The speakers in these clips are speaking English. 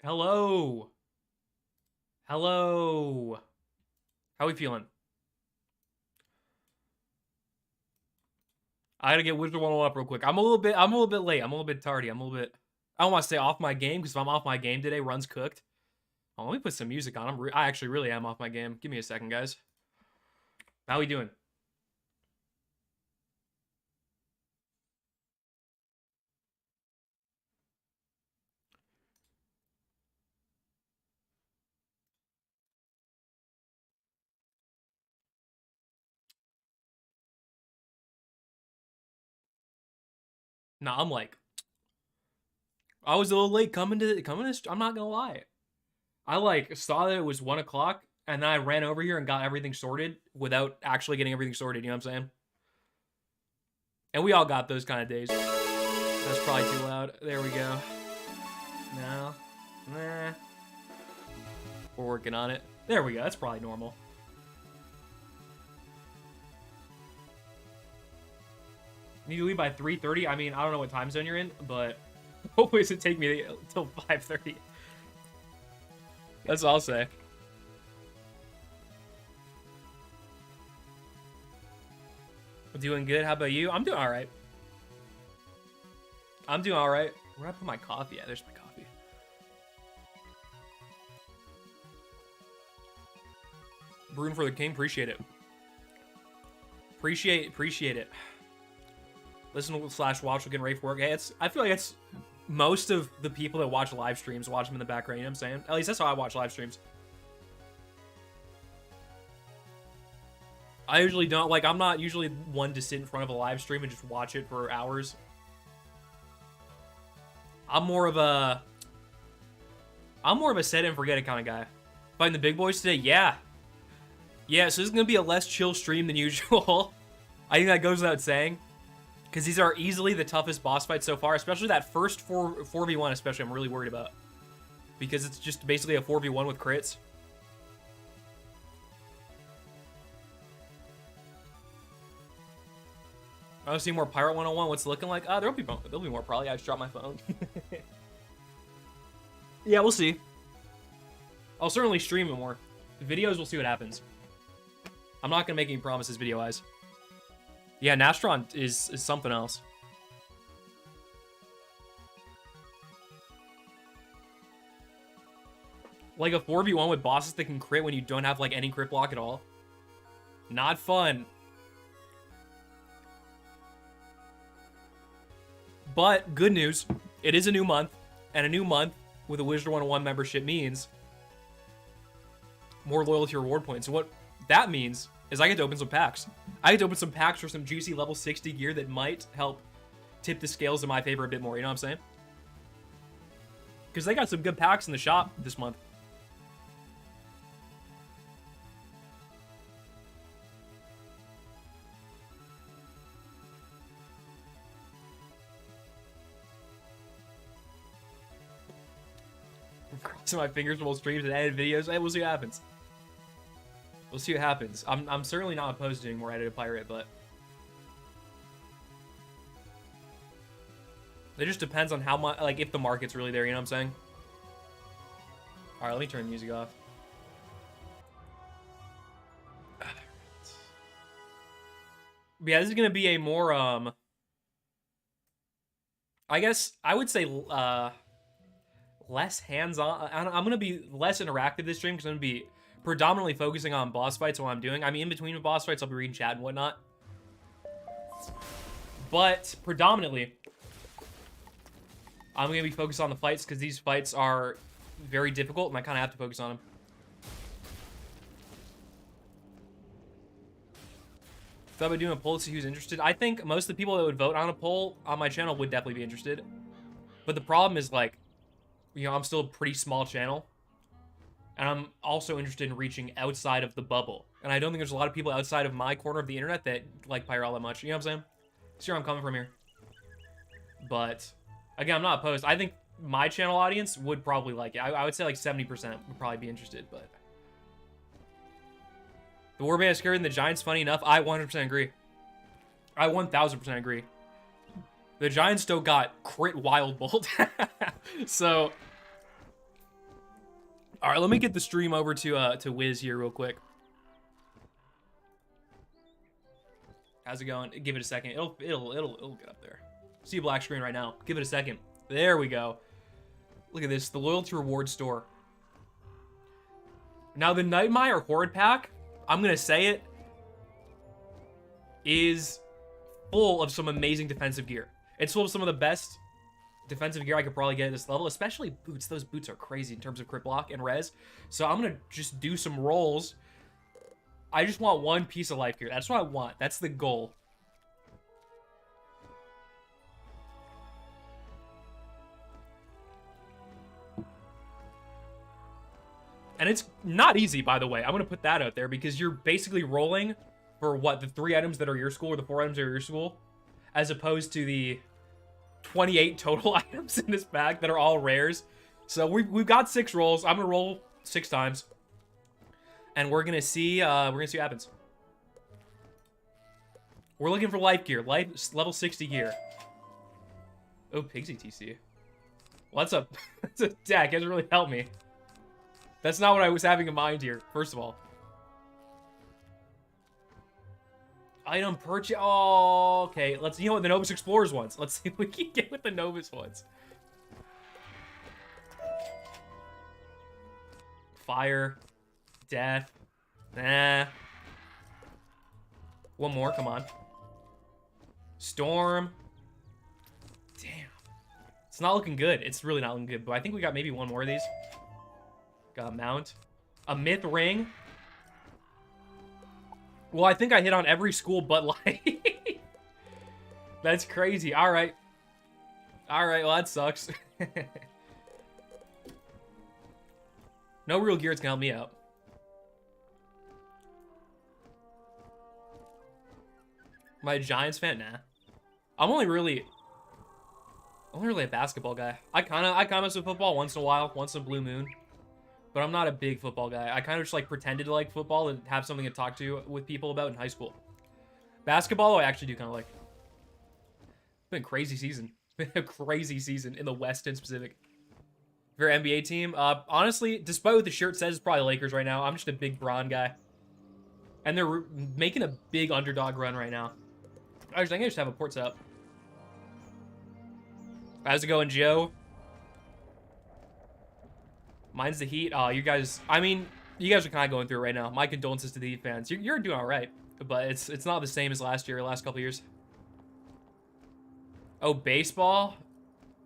Hello. Hello. How we feeling? I gotta get Wizard 101 up real quick. I'm a little bit late. I'm a little bit tardy. I don't want to stay off my game because if I'm off my game today, run's cooked. Oh, let me put some music on. I actually really am off my game. Give me a second, guys. How we doing? Nah, I was a little late coming to. I'm not gonna lie. I saw that it was 1 o'clock, and then I ran over here and got everything sorted without actually getting everything sorted. You know what I'm saying? And we all got those kind of days. That's probably too loud. There we go. No. Nah. We're working on it. There we go. That's probably normal. Need to leave by 3:30. I mean, I don't know what time zone you're in, but hopefully it take me until 5:30. That's all I'll say. Doing good. How about you? I'm doing all right. I'm doing all right. Where I put my coffee at? There's my coffee. Brewing for the king. Appreciate it. Appreciate it. Listen slash watch will get ready for work. Hey, I feel like it's most of the people that watch live streams watch them in the background. You know what I'm saying? At least that's how I watch live streams. I usually don't I'm not usually one to sit in front of a live stream and just watch it for hours. I'm more of a set and forget it kind of guy. Fighting the big boys today, yeah. Yeah, so this is gonna be a less chill stream than usual. I think that goes without saying. Because these are easily the toughest boss fights so far, especially that first 4v1 especially I'm really worried about. Because it's just basically a 4v1 with crits. I want to see more Pirate 101. What's it looking like? There'll be more probably. I just dropped my phone. Yeah, we'll see. I'll certainly stream it more. The videos, we'll see what happens. I'm not going to make any promises video-wise. Yeah, NASTROND is something else. Like a 4v1 with bosses that can crit when you don't have any crit block at all. Not fun. But good news, it is a new month, and a new month with a Wizard 101 membership means more loyalty reward points. And what that means is I get to open some packs. I get to open some packs for some juicy level 60 gear that might help tip the scales in my favor a bit more, you know what I'm saying? Because they got some good packs in the shop this month. I'm crossing my fingers for both streams and edited videos. Hey, we'll see what happens. We'll see what happens. I'm certainly not opposed to doing more edited pirate, but it just depends on how much, if the market's really there, you know what I'm saying? All right, let me turn the music off. But yeah, this is gonna be a more I guess I would say less hands-on. I'm gonna be less interactive this stream because I'm gonna be predominantly focusing on boss fights while I'm doing. I mean, in between the boss fights, I'll be reading chat and whatnot. But predominantly, I'm going to be focused on the fights because these fights are very difficult and I kind of have to focus on them. Thought about doing a poll to see who's interested. I think most of the people that would vote on a poll on my channel would definitely be interested. But the problem is, I'm still a pretty small channel. And I'm also interested in reaching outside of the bubble. And I don't think there's a lot of people outside of my corner of the internet that like Pyre all that much. You know what I'm saying? See where I'm coming from here. But, again, I'm not opposed. I think my channel audience would probably like it. I would say 70% would probably be interested, but the Warband is scarier than the Giants, funny enough. I 100% agree. I 1000% agree. The Giants still got crit Wild Bolt. So All right, let me get the stream over to Wiz here real quick. How's it going? Give it a second. It'll get up there. See a black screen right now. Give it a second. There we go. Look at this, the loyalty reward store. Now the Nightmare Horde pack, I'm gonna say it, is full of some amazing defensive gear. It's full of some of the best defensive gear I could probably get at this level, especially boots. Those boots are crazy in terms of crit block and res. So I'm gonna just do some rolls. I just want one piece of life gear. That's what I want. That's the goal. And it's not easy, by the way. I'm going to put that out there because you're basically rolling for what, the 3 items that are your school or the 4 items that are your school, as opposed to the 28 total items in this pack that are all rares. So we've got 6 rolls. I'm going to roll 6 times. And we're going to see what happens. We're looking for life gear, level 60 gear. Oh, Pigsy TC. What's up? That's a deck. It doesn't really help me. That's not what I was having in mind here, first of all. Item purchase. Oh, okay. Let's see what the Novus Explorers ones. Let's see if we can get with the Novus ones. Fire. Death. Nah. One more, come on. Storm. Damn. It's not looking good. It's really not looking good, but I think we got maybe one more of these. Got a mount. A myth ring. Well, I think I hit on every school but light. That's crazy. All right. All right, well, that sucks. No real gears can help me out. Am I a Giants fan? Nah. I'm only really a basketball guy. I kind of mess with football once in a while, once in a blue moon. But I'm not a big football guy. I kind of just like pretended to like football and have something to talk to with people about in high school. Basketball, I actually do kind of like. It's been a crazy season. It's been a crazy season in the West in specific. If you're an NBA team, honestly, despite what the shirt says, it's probably Lakers right now. I'm just a big Bron guy. And they're making a big underdog run right now. I think I just have a port set up. How's it going, Joe? Mine's the Heat. Oh, you guys, I mean, you guys are kind of going through it right now. My condolences to the Heat fans. You're doing all right, but it's not the same as last year, last couple years. Oh, baseball?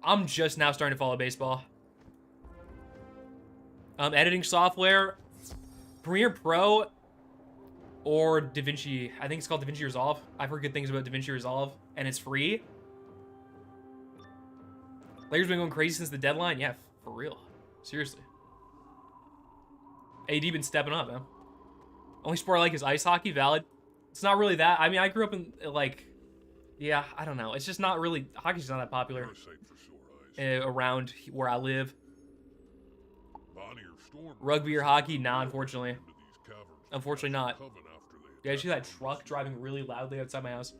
I'm just now starting to follow baseball. Editing software, Premiere Pro or DaVinci. I think it's called DaVinci Resolve. I've heard good things about DaVinci Resolve, and it's free. Lakers been going crazy since the deadline. Yeah, for real. Seriously. AD been stepping up, man. Only sport I like is ice hockey. Valid. It's not really that. I mean, I grew up in, like, yeah, I don't know. It's just not really, hockey's not that popular around where I live. Rugby or hockey? Nah, unfortunately. Unfortunately not. Yeah, you see that truck driving really loudly outside my house?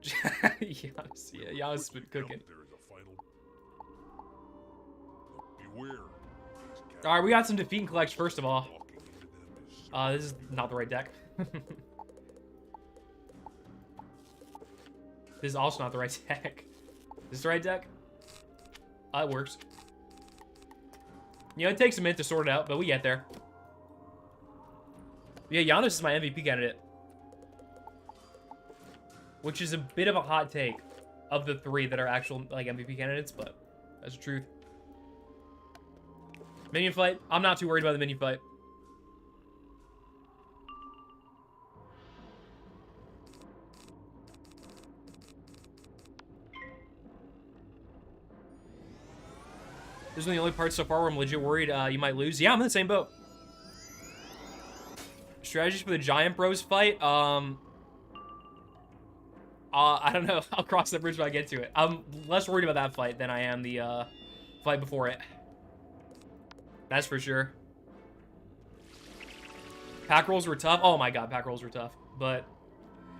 Giannis has been cooking. Alright, we got some defeat and collects first of all. This is not the right deck. This is also not the right deck. Is this the right deck? It works. You know, it takes a minute to sort it out, but we get there. Yeah, Giannis is my MVP candidate. Which is a bit of a hot take of the 3 that are actual, like, MVP candidates, but that's the truth. Minion fight. I'm not too worried about the minion fight. This is one of the only parts so far where I'm legit worried you might lose. Yeah, I'm in the same boat. Strategies for the Giant Bros fight. I don't know. I'll cross that bridge when I get to it. I'm less worried about that fight than I am the fight before it. That's for sure. Pack rolls were tough. Oh my god, pack rolls were tough. But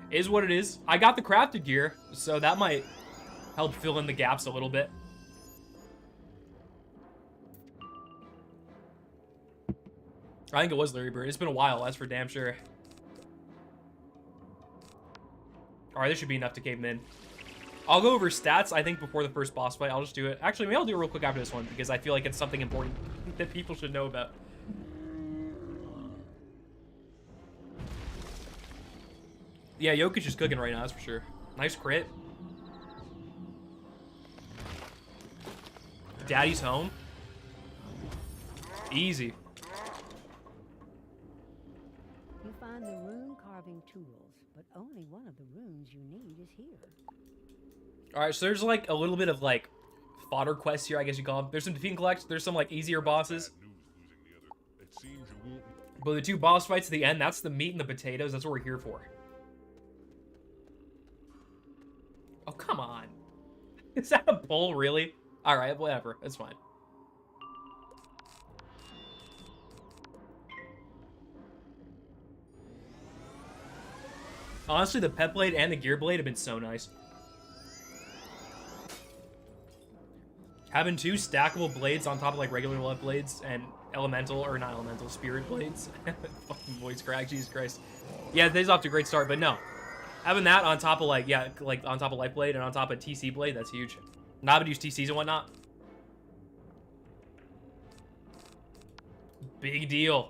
it is what it is. I got the crafted gear, so that might help fill in the gaps a little bit. I think it was Larry Bird. It's been a while, that's for damn sure. Alright, this should be enough to cave him in. I'll go over stats, I think, before the first boss fight. I'll just do it. Actually, maybe I'll do it real quick after this one, because I feel like it's something important that people should know about. Yeah, Jokic is cooking right now, that's for sure. Nice crit. Daddy's home. Easy. You find the rune carving tools, but only one of the runes you need is here. Alright, so there's like a little bit of like fodder quests here, I guess you call them. There's some defeat and collect, there's some like easier bosses. But the two boss fights at the end, that's the meat and the potatoes, that's what we're here for. Oh, come on. Is that a pull, really? Alright, whatever, that's fine. Honestly, the pet blade and the gear blade have been so nice. Having two stackable blades on top of like regular love blades and elemental, or not elemental, spirit blades. Fucking voice crack, Jesus Christ. Yeah, today's off to a great start, but no. Having that on top of like, yeah, like on top of light blade and on top of TC blade, that's huge. Not use TCs and whatnot. Big deal.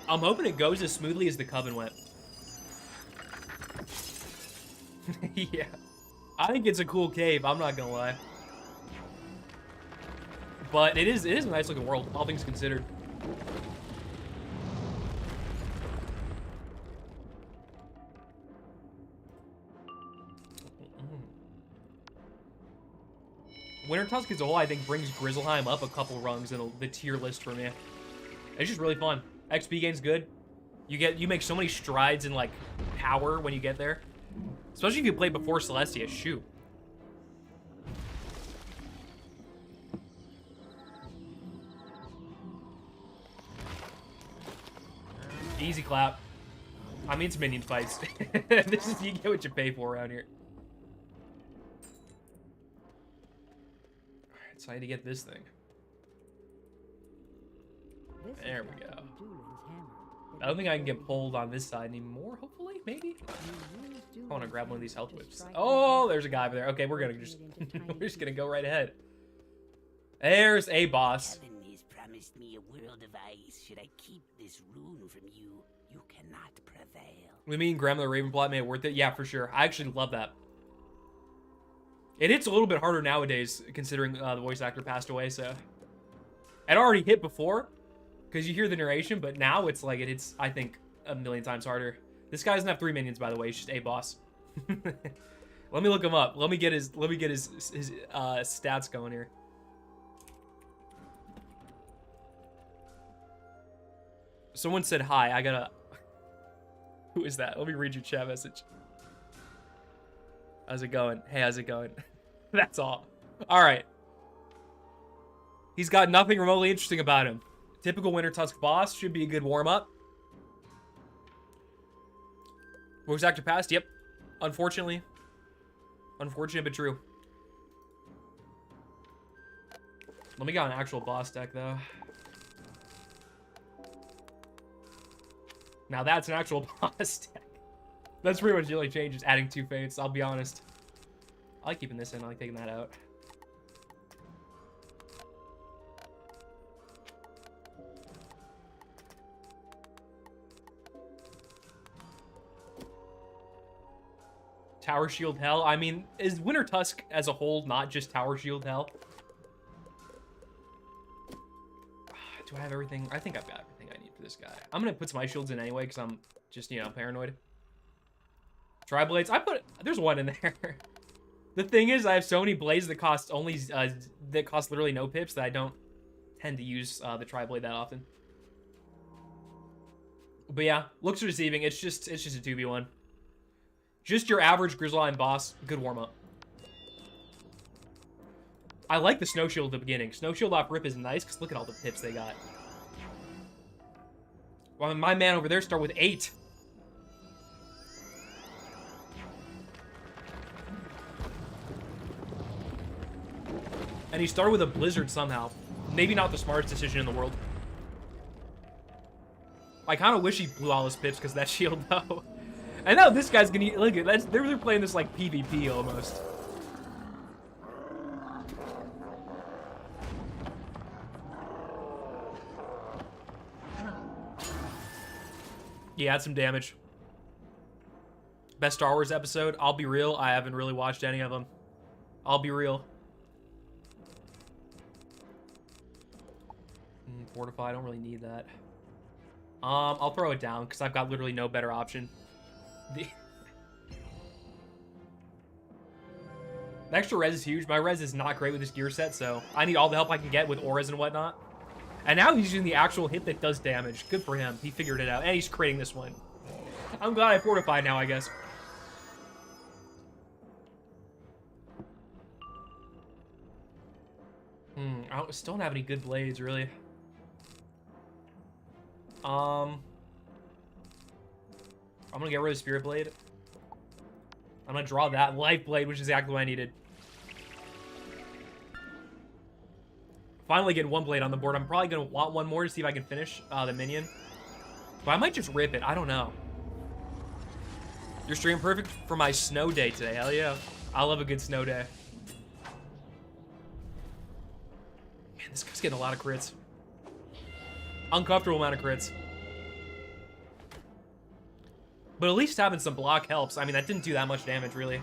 I'm hoping it goes as smoothly as the Coven went. Yeah. I think it's a cool cave, I'm not gonna lie. But it is a nice looking world, all things considered. Winter Tusk as a whole, I think, brings Grizzleheim up a couple rungs in the tier list for me. It's just really fun. XP gain's good. You make so many strides in like power when you get there. Especially if you play before Celestia, shoot. Easy clap. I mean, it's minion fights. This is, you get what you pay for around here. Alright, so I need to get this thing. There we go. I don't think I can get pulled on this side anymore, hopefully, maybe? I want to grab one of these health whips. Oh, there's a guy over there. Okay, we're gonna just we're just gonna go right ahead. There's a boss. Heaven has promised me a world of ice. Should I keep this rune from you, you cannot prevail. We mean Grandmother Ravenplot made it worth it? Yeah, for sure. I actually love that. It hits a little bit harder nowadays, considering the voice actor passed away, so... It already hit before, because you hear the narration, but now it's like, it's, I think, a million times harder. This guy doesn't have 3 minions, by the way. He's just a boss. Let me look him up. Let me get his stats going here. Someone said hi. I gotta... Who is that? Let me read your chat message. How's it going? Hey, how's it going? That's all. All right. He's got nothing remotely interesting about him. Typical Winter Tusk boss. Should be a good warm-up. Voice actor passed? Yep. Unfortunately. Unfortunate, but true. Let me get an actual boss deck, though. Now that's an actual boss deck. That's pretty much the only change, is adding 2 fates, I'll be honest. I like keeping this in, I like taking that out. Tower Shield Hell? I mean, is Winter Tusk as a whole not just Tower Shield Hell? Do I have everything? I think I've got everything I need for this guy. I'm going to put some ice shields in anyway, because I'm just, you know, paranoid. Tri-blades. There's one in there. The thing is, I have so many blades that cost only, that cost literally no pips that I don't tend to use the tri-blade that often. But yeah, looks deceiving. It's just a 2v1. Just your average Grizzleheim boss. Good warm-up. I like the Snow Shield at the beginning. Snow Shield off rip is nice, because look at all the pips they got. Well, my man over there started with 8. And he started with a blizzard somehow. Maybe not the smartest decision in the world. I kind of wish he blew all his pips because of that shield, though. And now this guy's gonna... Look at that. They're playing this like PvP almost. Yeah, had some damage. Best Star Wars episode? I'll be real, I haven't really watched any of them. I'll be real. Fortify, I don't really need that. I'll throw it down, because I've got literally no better option. The extra res is huge. My res is not great with this gear set, so I need all the help I can get with auras and whatnot. And now he's using the actual hit that does damage. Good for him. He figured it out. And he's creating this one. I'm glad I fortified now, I guess. I still don't have any good blades, really. I'm gonna get rid of Spirit Blade. I'm gonna draw that Life Blade, which is exactly what I needed. Finally getting one blade on the board. I'm probably gonna want one more to see if I can finish the Minion. But I might just rip it. I don't know. Your stream perfect for my snow day today. Hell yeah. I love a good snow day. Man, this guy's getting a lot of crits. Uncomfortable amount of crits. But at least having some block helps. I mean, that didn't do that much damage, really.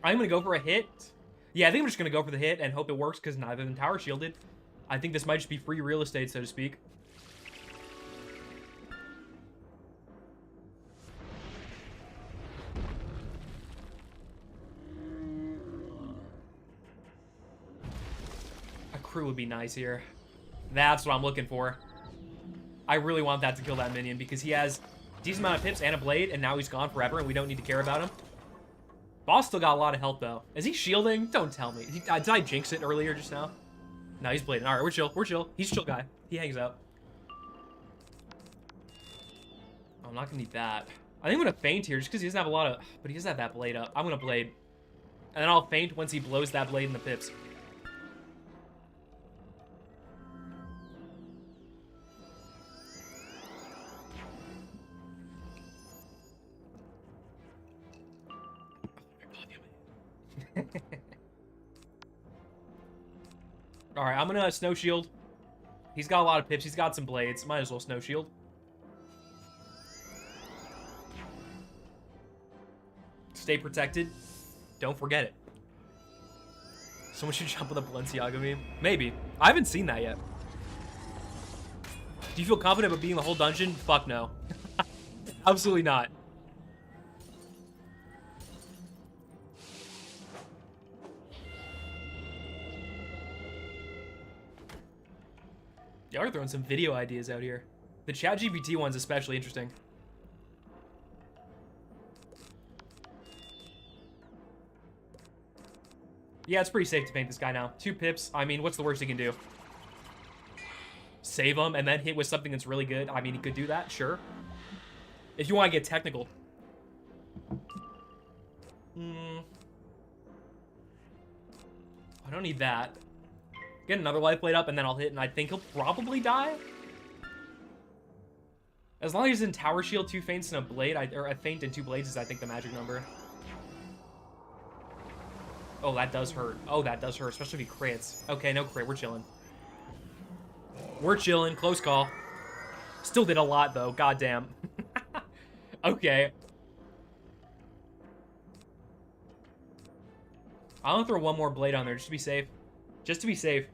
I'm gonna go for a hit. Yeah, I think I'm just gonna go for the hit and hope it works because neither of them tower shielded. I think this might just be free real estate, so to speak. A crew would be nice here. That's what I'm looking for. I really want that to kill that minion because he has a decent amount of pips and a blade, and now he's gone forever, and we don't need to care about him. Boss still got a lot of health, though. Is he shielding? Don't tell me. Did I jinx it earlier just now? No, he's blading. All right, we're chill. We're chill. He's a chill guy. He hangs out. Oh, I'm not going to need that. I think I'm going to feint here just because he doesn't have a lot of... But he doesn't have that blade up. I'm going to blade. And then I'll feint once he blows that blade in the pips. Alright, I'm gonna snow shield. He's got a lot of pips. He's got some blades. Might as well snow shield. Stay protected. Don't forget it. Someone should jump on the Balenciaga meme. Maybe. I haven't seen that yet. Do you feel confident about being the whole dungeon? Fuck no. Absolutely not. Y'all are throwing some video ideas out here. The ChatGPT one's especially interesting. Yeah, it's pretty safe to paint this guy now. 2 pips. I mean, what's the worst he can do? Save him and then hit with something that's really good. I mean, he could do that, sure. If you want to get technical. I don't need that. Get another life blade up, and then I'll hit, and I think he'll probably die. As long as he's in tower shield, 2 feints and a blade, or a feint and 2 blades is, I think, the magic number. Oh, that does hurt. Oh, that does hurt, especially if he crits. Okay, no crit. We're chilling. We're chilling. Close call. Still did a lot, though. Goddamn. Okay. I'm gonna throw one more blade on there just to be safe. Just to be safe.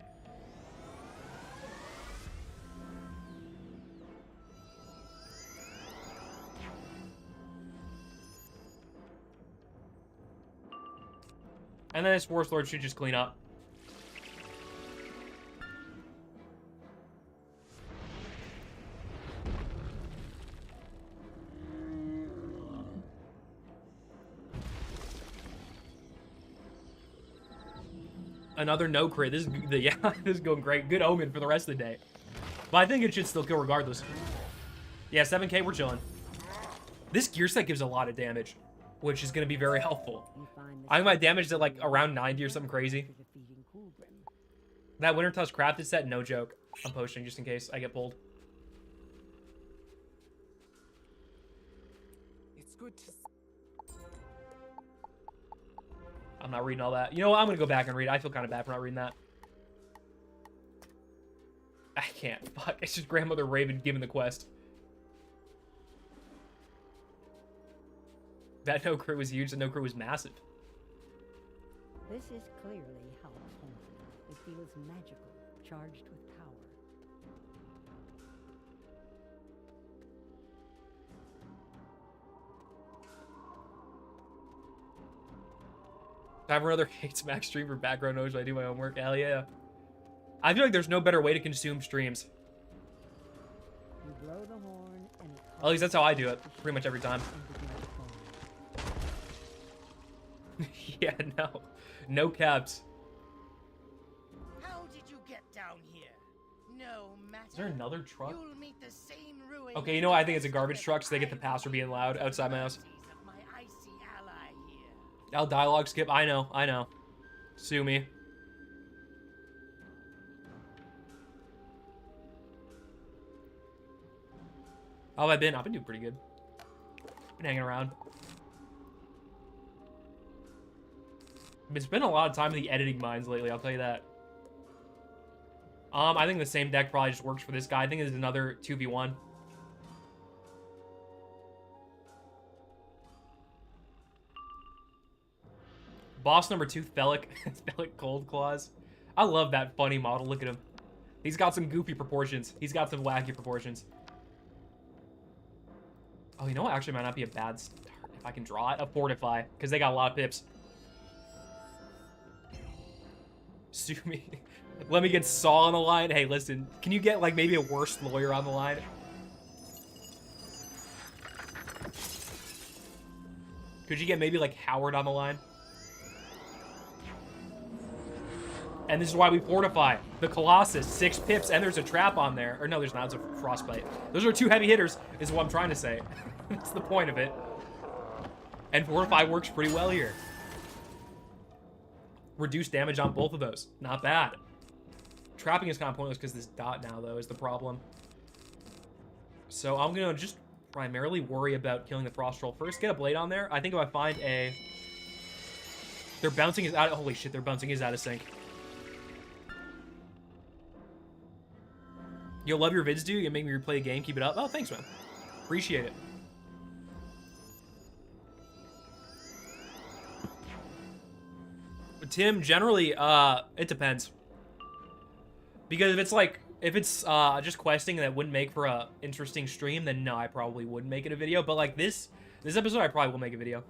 And then this Force Lord should just clean up. Another no crit. This is yeah, this is going great. Good omen for the rest of the day. But I think it should still kill regardless. Yeah, 7K, we're chilling. This gear set gives a lot of damage. which is going to be very helpful. You find the I think my secret damage is at like key around 90 or something to crazy. defeating Coolgrim. That Winter Tusk crafted set, no joke. I'm posting just in case I get pulled. It's good to I'm not reading all that. You know what? I'm going to go back and read it. I feel kind of bad for not reading that. I can't. Fuck. It's just Grandmother Raven giving the quest. That no crit was huge. The no crit was massive. This is clearly Howl's horn. It feels magical, charged with power. Time for another hates max stream for background noise while I do my own work. Hell yeah. I feel like there's no better way to consume streams. You blow the horn and it At least that's how I do it, pretty much every time. Yeah, no. No caps. How did you get down here? No matter. Is there another truck? You'll meet the same ruin. Okay, you know what? I think it's a garbage truck, so they get the pass for being loud outside my house. Of my icy ally here. I'll dialogue skip. I know. Sue me. How have I been? I've been doing pretty good. Been hanging around. Been spending a lot of time in the editing mines lately, I'll tell you that. I think the same deck probably just works for this guy. I think it's another 2v1. Boss number 2, Thelic. Thelic Cold Claws. I love that funny model. Look at him. He's got some goofy proportions. He's got some wacky proportions. Oh, you know what? Actually, might not be a bad start if I can draw it. A Fortify, because they got a lot of pips. Sue me. Let me get Saul on the line. Hey, listen. Can you get, like, maybe a worse lawyer on the line? Could you get maybe, like, Howard on the line? And this is why we fortify. The Colossus, 6 pips, and there's a trap on there. Or no, there's not. It's a frostbite. Those are 2 heavy hitters, is what I'm trying to say. That's the point of it. And fortify works pretty well here. Reduced damage on both of those. Not bad. Trapping is kind of pointless because this dot now, though, is the problem. So I'm going to just primarily worry about killing the Frost Troll first. Get a Blade on there. I think if I find a... Their bouncing is out of... Holy shit, their bouncing is out of sync. You'll love your vids, dude. You make me replay a game. Keep it up. Oh, thanks, man. Appreciate it. Tim, generally, it depends. Because if it's just questing that wouldn't make for a interesting stream, then no, I probably wouldn't make it a video. But like this episode, I probably will make a video.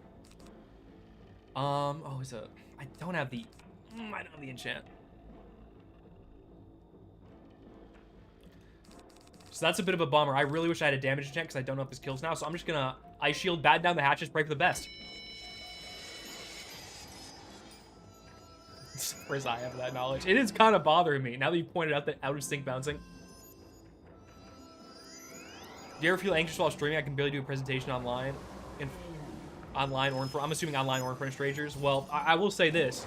Oh, is it? I don't have the enchant. So that's a bit of a bummer. I really wish I had a damage enchant because I don't know if this kills now. So I'm just gonna Ice Shield, bat down the hatches, pray for the best. Where's I have that knowledge? It is kind of bothering me now that you pointed out that out of sync bouncing. Do you ever feel anxious while streaming? I can barely do a presentation online, online or in front. I'm assuming online or in front of strangers. Well, I will say this: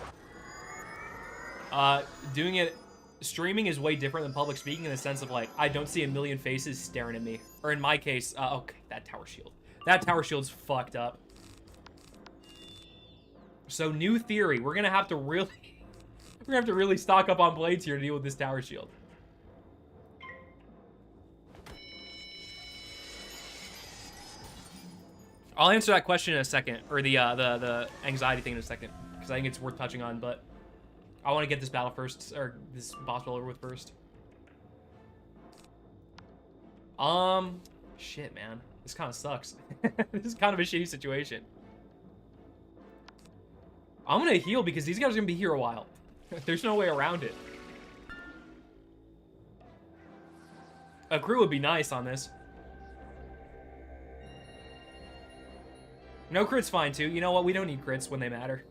doing it, streaming is way different than public speaking in the sense of like I don't see a million faces staring at me. Or in my case, okay, that tower shield. That tower shield's fucked up. So new theory, we're gonna have to really stock up on blades here to deal with this tower shield. I'll answer that question in a second, or the anxiety thing in a second, because I think it's worth touching on. But I want to get this battle first, or this boss battle over with first. Shit, man, this kind of sucks. This is kind of a shitty situation. I'm gonna heal because these guys are gonna be here a while. There's no way around it. A crew would be nice on this. No crit's fine too. You know what? We don't need crits when they matter.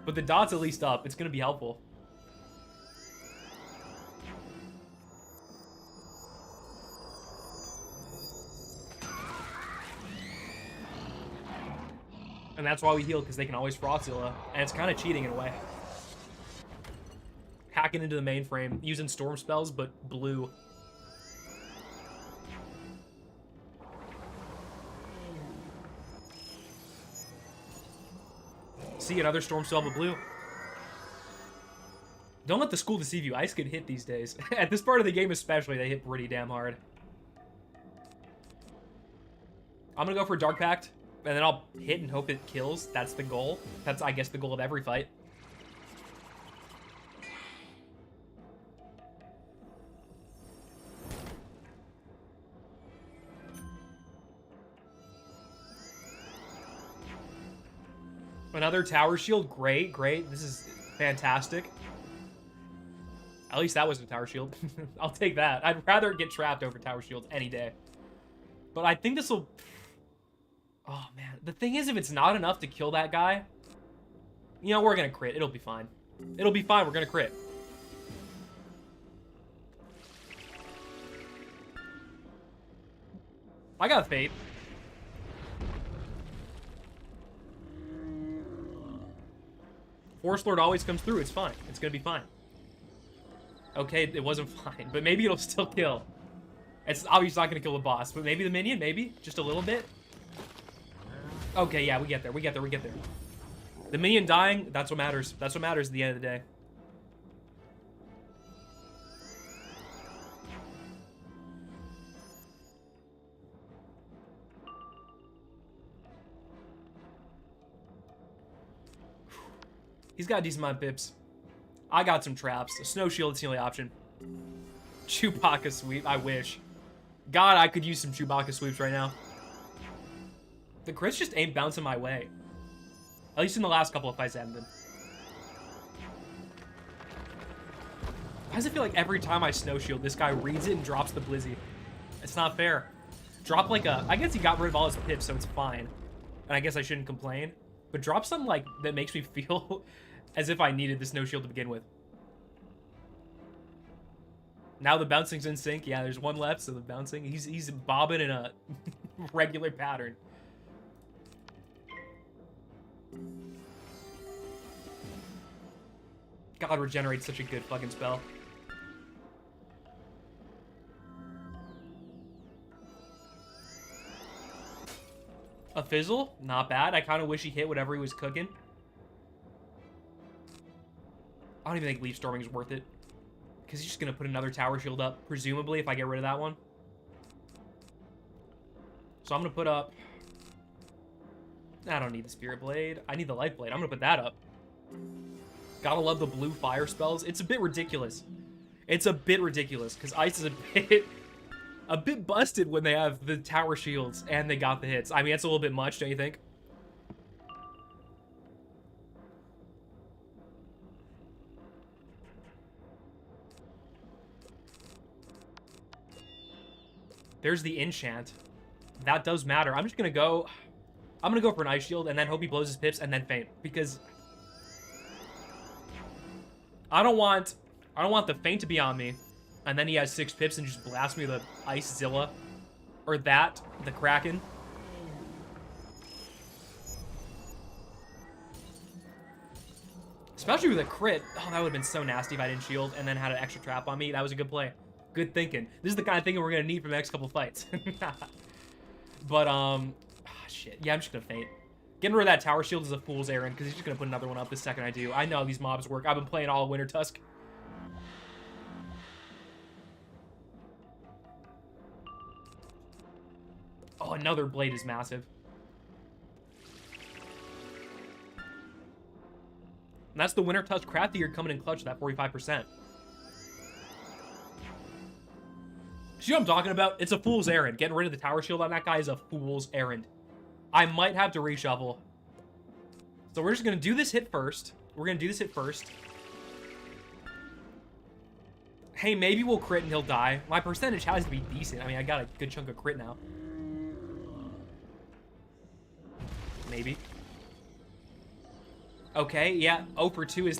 But the dot's at least up. It's gonna be helpful. And that's why we heal, because they can always Frostzilla. And it's kind of cheating in a way. Hacking into the mainframe, using storm spells, but blue. See, another storm spell, but blue. Don't let the school deceive you. Ice can hit these days. At this part of the game especially, they hit pretty damn hard. I'm gonna go for Dark Pact, and then I'll hit and hope it kills. That's the goal. That's, I guess, the goal of every fight. Another tower shield. Great, great. This is fantastic. At least that wasn't a tower shield. I'll take that. I'd rather get trapped over tower shields any day. But I think this will... Oh, man. The thing is, if it's not enough to kill that guy, you know, we're going to crit. It'll be fine. It'll be fine. We're going to crit. I got faith. Force Lord always comes through. It's fine. It's going to be fine. Okay, it wasn't fine, but maybe it'll still kill. It's obviously not going to kill the boss, but maybe the minion, maybe? Just a little bit? Okay, yeah, we get there. We get there. We get there. The minion dying, that's what matters. That's what matters at the end of the day. He's got a decent amount of pips. I got some traps. A snow shield is the only option. Chewbacca sweep. I wish. God, I could use some Chewbacca sweeps right now. The crits just ain't bouncing my way. At least in the last couple of fights I haven't been. Why does it feel like every time I snow shield, this guy reads it and drops the blizzy? It's not fair. Drop like a... I guess he got rid of all his pips, so it's fine. And I guess I shouldn't complain. But drop something like that makes me feel as if I needed the snow shield to begin with. Now the bouncing's in sync. Yeah, there's one left, so the bouncing. He's bobbing in a regular pattern. God, Regenerate's such a good fucking spell. A fizzle? Not bad. I kind of wish he hit whatever he was cooking. I don't even think Leaf Storming is worth it. Because he's just going to put another tower shield up, presumably, if I get rid of that one. So I'm going to put up... I don't need the Spirit Blade. I need the Light Blade. I'm going to put that up. Gotta love the blue fire spells. It's a bit ridiculous. It's a bit ridiculous, because Ice is a bit busted when they have the tower shields and they got the hits. I mean, that's a little bit much, don't you think? There's the enchant. That does matter. I'm just gonna go... I'm gonna go for an Ice Shield and then hope he blows his pips and then faint. Because... I don't want the feint to be on me. And then he has 6 pips and just blast me with the Ice Zilla. Or that, the Kraken. Especially with a crit. Oh, that would have been so nasty if I didn't shield and then had an extra trap on me. That was a good play. Good thinking. This is the kind of thinking we're going to need for the next couple fights. But, shit. Yeah, I'm just going to faint. Getting rid of that tower shield is a fool's errand because he's just going to put another one up the second I do. I know how these mobs work. I've been playing all Winter Tusk. Oh, another blade is massive. And that's the Winter Tusk Crafty Gear coming in clutch, that 45%. See what I'm talking about? It's a fool's errand. Getting rid of the tower shield on that guy is a fool's errand. I might have to reshuffle. So we're just going to do this hit first. We're going to do this hit first. Hey, maybe we'll crit and he'll die. My percentage has to be decent. I mean, I got a good chunk of crit now. Maybe. Okay, yeah. 0 for 2 is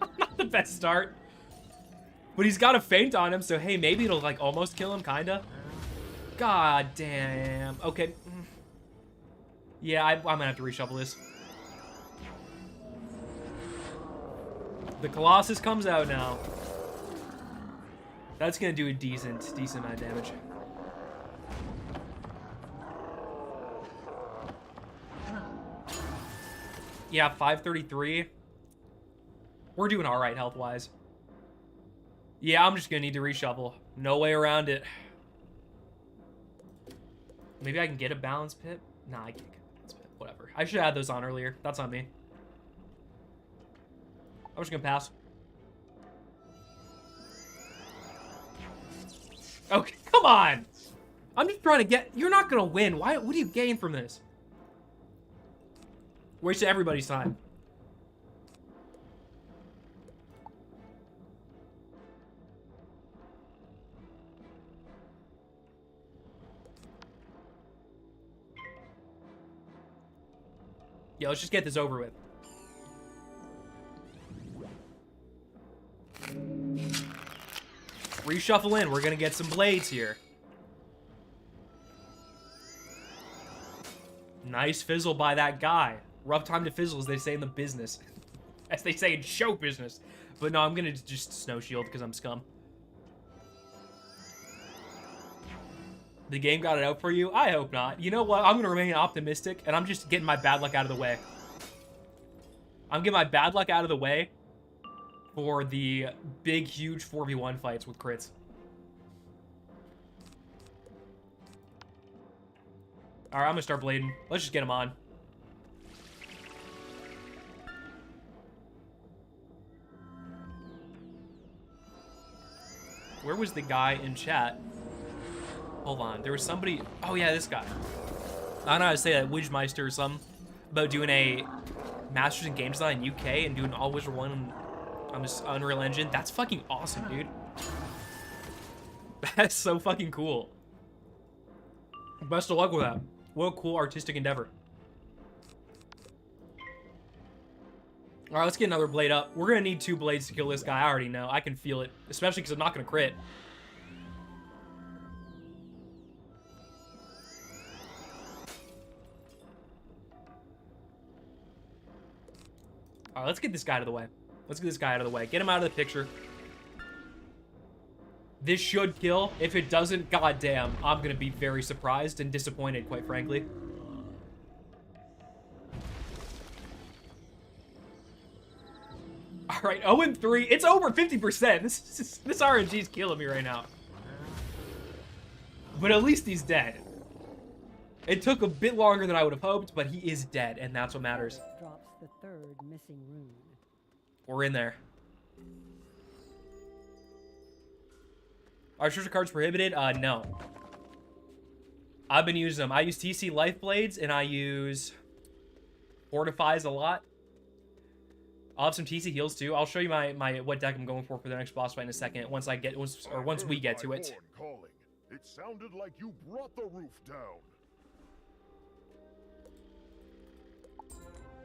not the best start. But he's got a feint on him, so hey, maybe it'll like almost kill him, kinda. God damn. Okay. Yeah, I'm gonna have to reshuffle this. The Colossus comes out now. That's gonna do a decent amount of damage. Yeah, 533. We're doing all right health-wise. Yeah, I'm just gonna need to reshuffle. No way around it. Maybe I can get a balance pit? Nah, I can't get a balance pit. Whatever. I should have had those on earlier. That's on me. I'm just gonna pass. Okay, come on! I'm just trying to get... You're not gonna win. Why? What do you gain from this? Wasted everybody's time. Yeah, let's just get this over with. Reshuffle in. We're gonna get some blades here. Nice fizzle by that guy. Rough time to fizzle, as they say in the business. As they say in show business. But no, I'm gonna just snow shield because I'm scum. The game got it out for you? I hope not. You know what? I'm gonna remain optimistic, and I'm just getting my bad luck out of the way. I'm getting my bad luck out of the way for the big, huge 4v1 fights with crits. Alright, I'm gonna start blading. Let's just get him on. Where was the guy in chat? Hold on, there was somebody... Oh yeah, this guy. I don't know how to say that, Widgemeister or something, about doing a Masters in Game Design in UK and doing all Wizard 1 on this Unreal Engine. That's fucking awesome, dude. That's so fucking cool. Best of luck with that. What a cool artistic endeavor. Alright, let's get another blade up. We're gonna need 2 blades to kill this guy. I already know. I can feel it. Especially because I'm not gonna crit. Alright, let's get this guy out of the way. Let's get this guy out of the way. Get him out of the picture. This should kill. If it doesn't, goddamn, I'm gonna be very surprised and disappointed, quite frankly. All right, 0-3. It's over 50%. This RNG is killing me right now. But at least he's dead. It took a bit longer than I would have hoped, but he is dead, and that's what matters. Drops the third missing rune. We're in there. Are treasure cards prohibited? No. I've been using them. I use TC Life Blades, and I use Fortifies a lot. I'll have some TC heals too. I'll show you my what deck I'm going for the next boss fight in a second. Once we get to it. It sounded like you brought the roof down.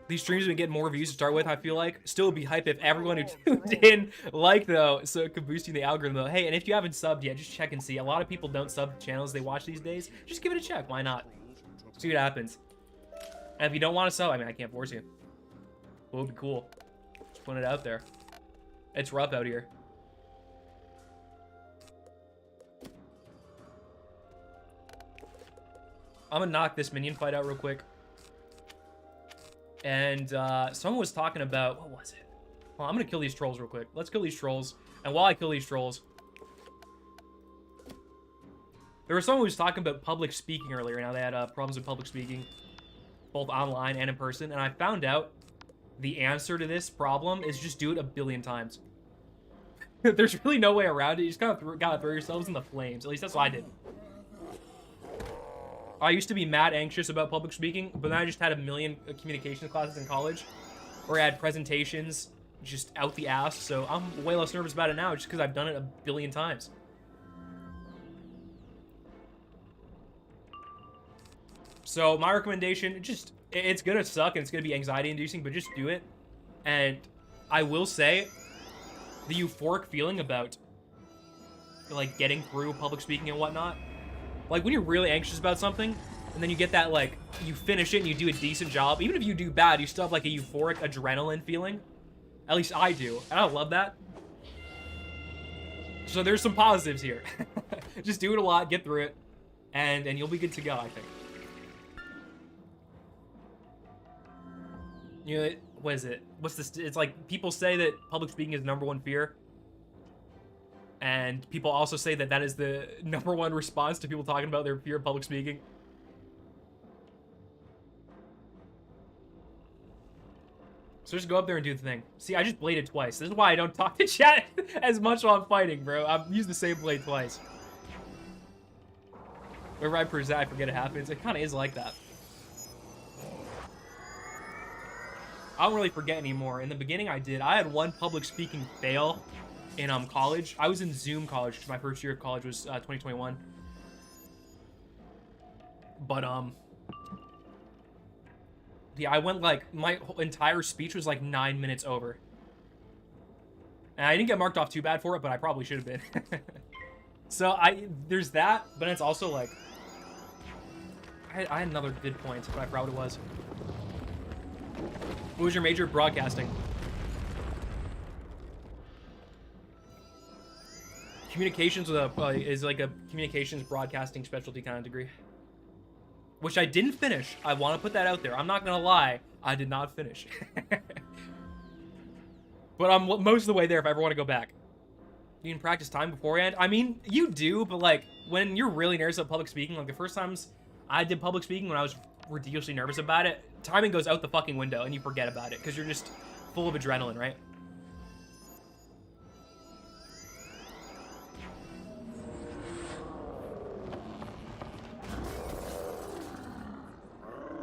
These streams have been getting more views to start with, I feel like. Still would be hype if everyone who tuned in liked, though, so it could boost you the algorithm, though. Hey, and if you haven't subbed yet, just check and see. A lot of people don't sub channels they watch these days. Just give it a check. Why not? See what happens. And if you don't want to sub, I mean, I can't force you. But it would be cool. Just putting it out there. It's rough out here. I'm gonna knock this minion fight out real quick. And someone was talking about, what was it? Well, I'm gonna kill these trolls real quick. Let's kill these trolls. And while I kill these trolls, there was someone who was talking about public speaking earlier. Now they had problems with public speaking, both online and in person. And I found out the answer to this problem is just do it a billion times. There's really no way around it. You just gotta throw yourselves in the flames. At least that's what I did. I used to be mad anxious about public speaking, but then I just had a million communications classes in college where I had presentations just out the ass, so I'm way less nervous about it now just because I've done it a billion times. So my recommendation, it's gonna suck and it's gonna be anxiety inducing, but just do it. And I will say, the euphoric feeling about like getting through public speaking and whatnot, like when you're really anxious about something and then you get that, like, you finish it and you do a decent job, even if you do bad, you still have like a euphoric adrenaline feeling. At least I do, and I love that. So there's some positives here. Just do it a lot, get through it, and you'll be good to go, I think. You know, what is it? What's this? It's like people say that public speaking is the #1 fear. And people also say that that is the #1 response to people talking about their fear of public speaking. So just go up there and do the thing. See, I just bladed twice. This is why I don't talk to chat as much while I'm fighting, bro. I've used the same blade twice. Whenever I present, I forget it happens. It kind of is like that. I don't really forget anymore. In the beginning, I did. I had one public speaking fail in college. I was in Zoom college because my first year of college was 2021. But yeah, I went like my whole entire speech was like 9 minutes over, and I didn't get marked off too bad for it, but I probably should have been. So there's that, but it's also like I had another good point, but I forgot what it was. What was your major? Broadcasting. Communications with is like a communications broadcasting specialty kind of degree, which I didn't finish. I want to put that out there. I'm not gonna lie, I did not finish. But I'm most of the way there if I ever want to go back. You can practice time beforehand. I mean, you do, but like when you're really nervous about public speaking, like the first times I did public speaking when I was ridiculously nervous about it, timing goes out the fucking window and you forget about it because you're just full of adrenaline, right?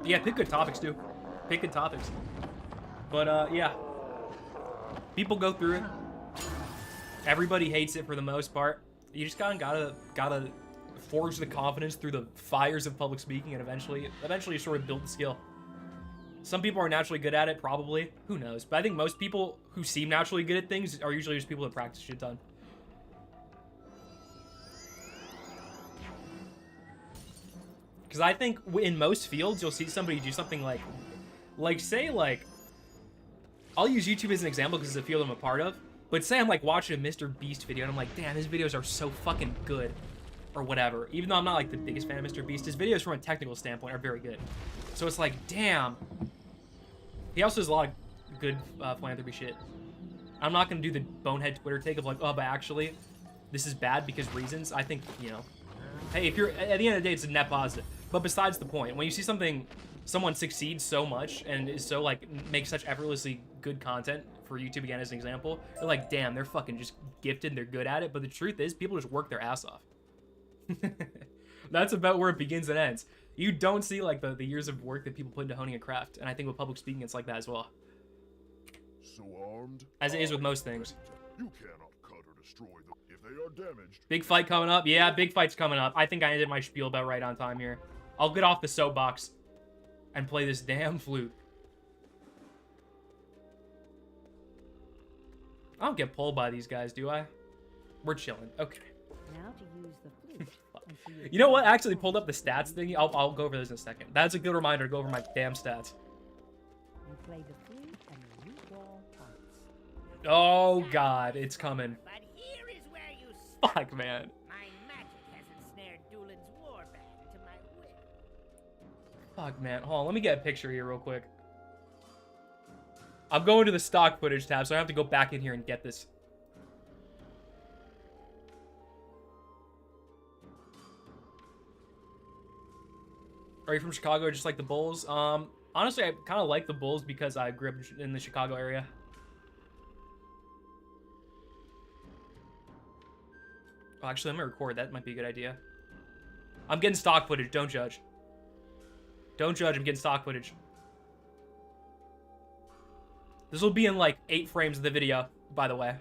Yeah, pick good topics, too. Pick good topics. But, yeah. People go through it. Everybody hates it for the most part. You just gotta forge the confidence through the fires of public speaking, and eventually you sort of build the skill. Some people are naturally good at it, probably. Who knows? But I think most people who seem naturally good at things are usually just people that practice shit ton. Because I think in most fields, you'll see somebody do something say, I'll use YouTube as an example because it's a field I'm a part of. But say I'm, like, watching a Mr. Beast video, and I'm like, damn, his videos are so fucking good. Or whatever. Even though I'm not, like, the biggest fan of Mr. Beast, his videos from a technical standpoint are very good. So it's like, damn. He also does a lot of good philanthropy shit. I'm not going to do the bonehead Twitter take of, like, oh, but actually, this is bad because reasons. I think, you know, hey, if you're, at the end of the day, it's a net positive. But besides the point, when you see someone succeeds so much and is so, like, makes such effortlessly good content for YouTube, again, as an example, you're like, damn, they're fucking just gifted, they're good at it. But the truth is, people just work their ass off. That's about where it begins and ends. You don't see, like, the years of work that people put into honing a craft. And I think with public speaking, it's like that as well. So armed, as it is with most things. You cannot cut or destroy them if they are damaged. Big fight coming up. Yeah, big fight's coming up. I think I ended my spiel about right on time here. I'll get off the soapbox and play this damn flute. I don't get pulled by these guys, do I? We're chilling. Okay. Now to use the flute. and see your You know what? I actually pulled up the stats thing. I'll go over this in a second. That's a good reminder to go over my damn stats. You play the flute and the root wall parts. Oh, God. It's coming. But here is where you stop. Fuck, man. My magic has ensnared Doolin's warband to my will. Fuck, man. Hold on. Let me get a picture here real quick. I'm going to the stock footage tab, so I have to go back in here and get this. Are you from Chicago or just like the Bulls? Honestly, I kind of like the Bulls because I grew up in the Chicago area. Oh, actually, I'm gonna record. That might be a good idea. I'm getting stock footage. Don't judge. Don't judge. I'm getting stock footage. This will be in like 8 frames of the video, by the way.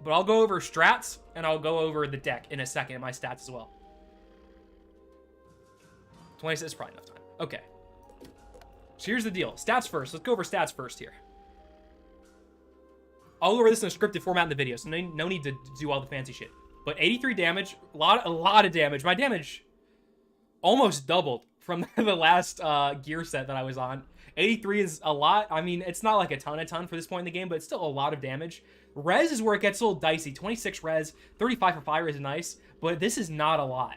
But I'll go over strats, and I'll go over the deck in a second, and my stats as well. 26 is probably enough time. Okay. So here's the deal. Stats first. Let's go over stats first here. I'll go over this in a scripted format in the video, so no need to do all the fancy shit. But 83 damage, a lot of damage. My damage almost doubled from the last gear set that I was on. 83 is a lot. I mean, it's not like a ton for this point in the game, but it's still a lot of damage. Res is where it gets a little dicey. 26 res, 35 for fire is nice, but this is not a lot.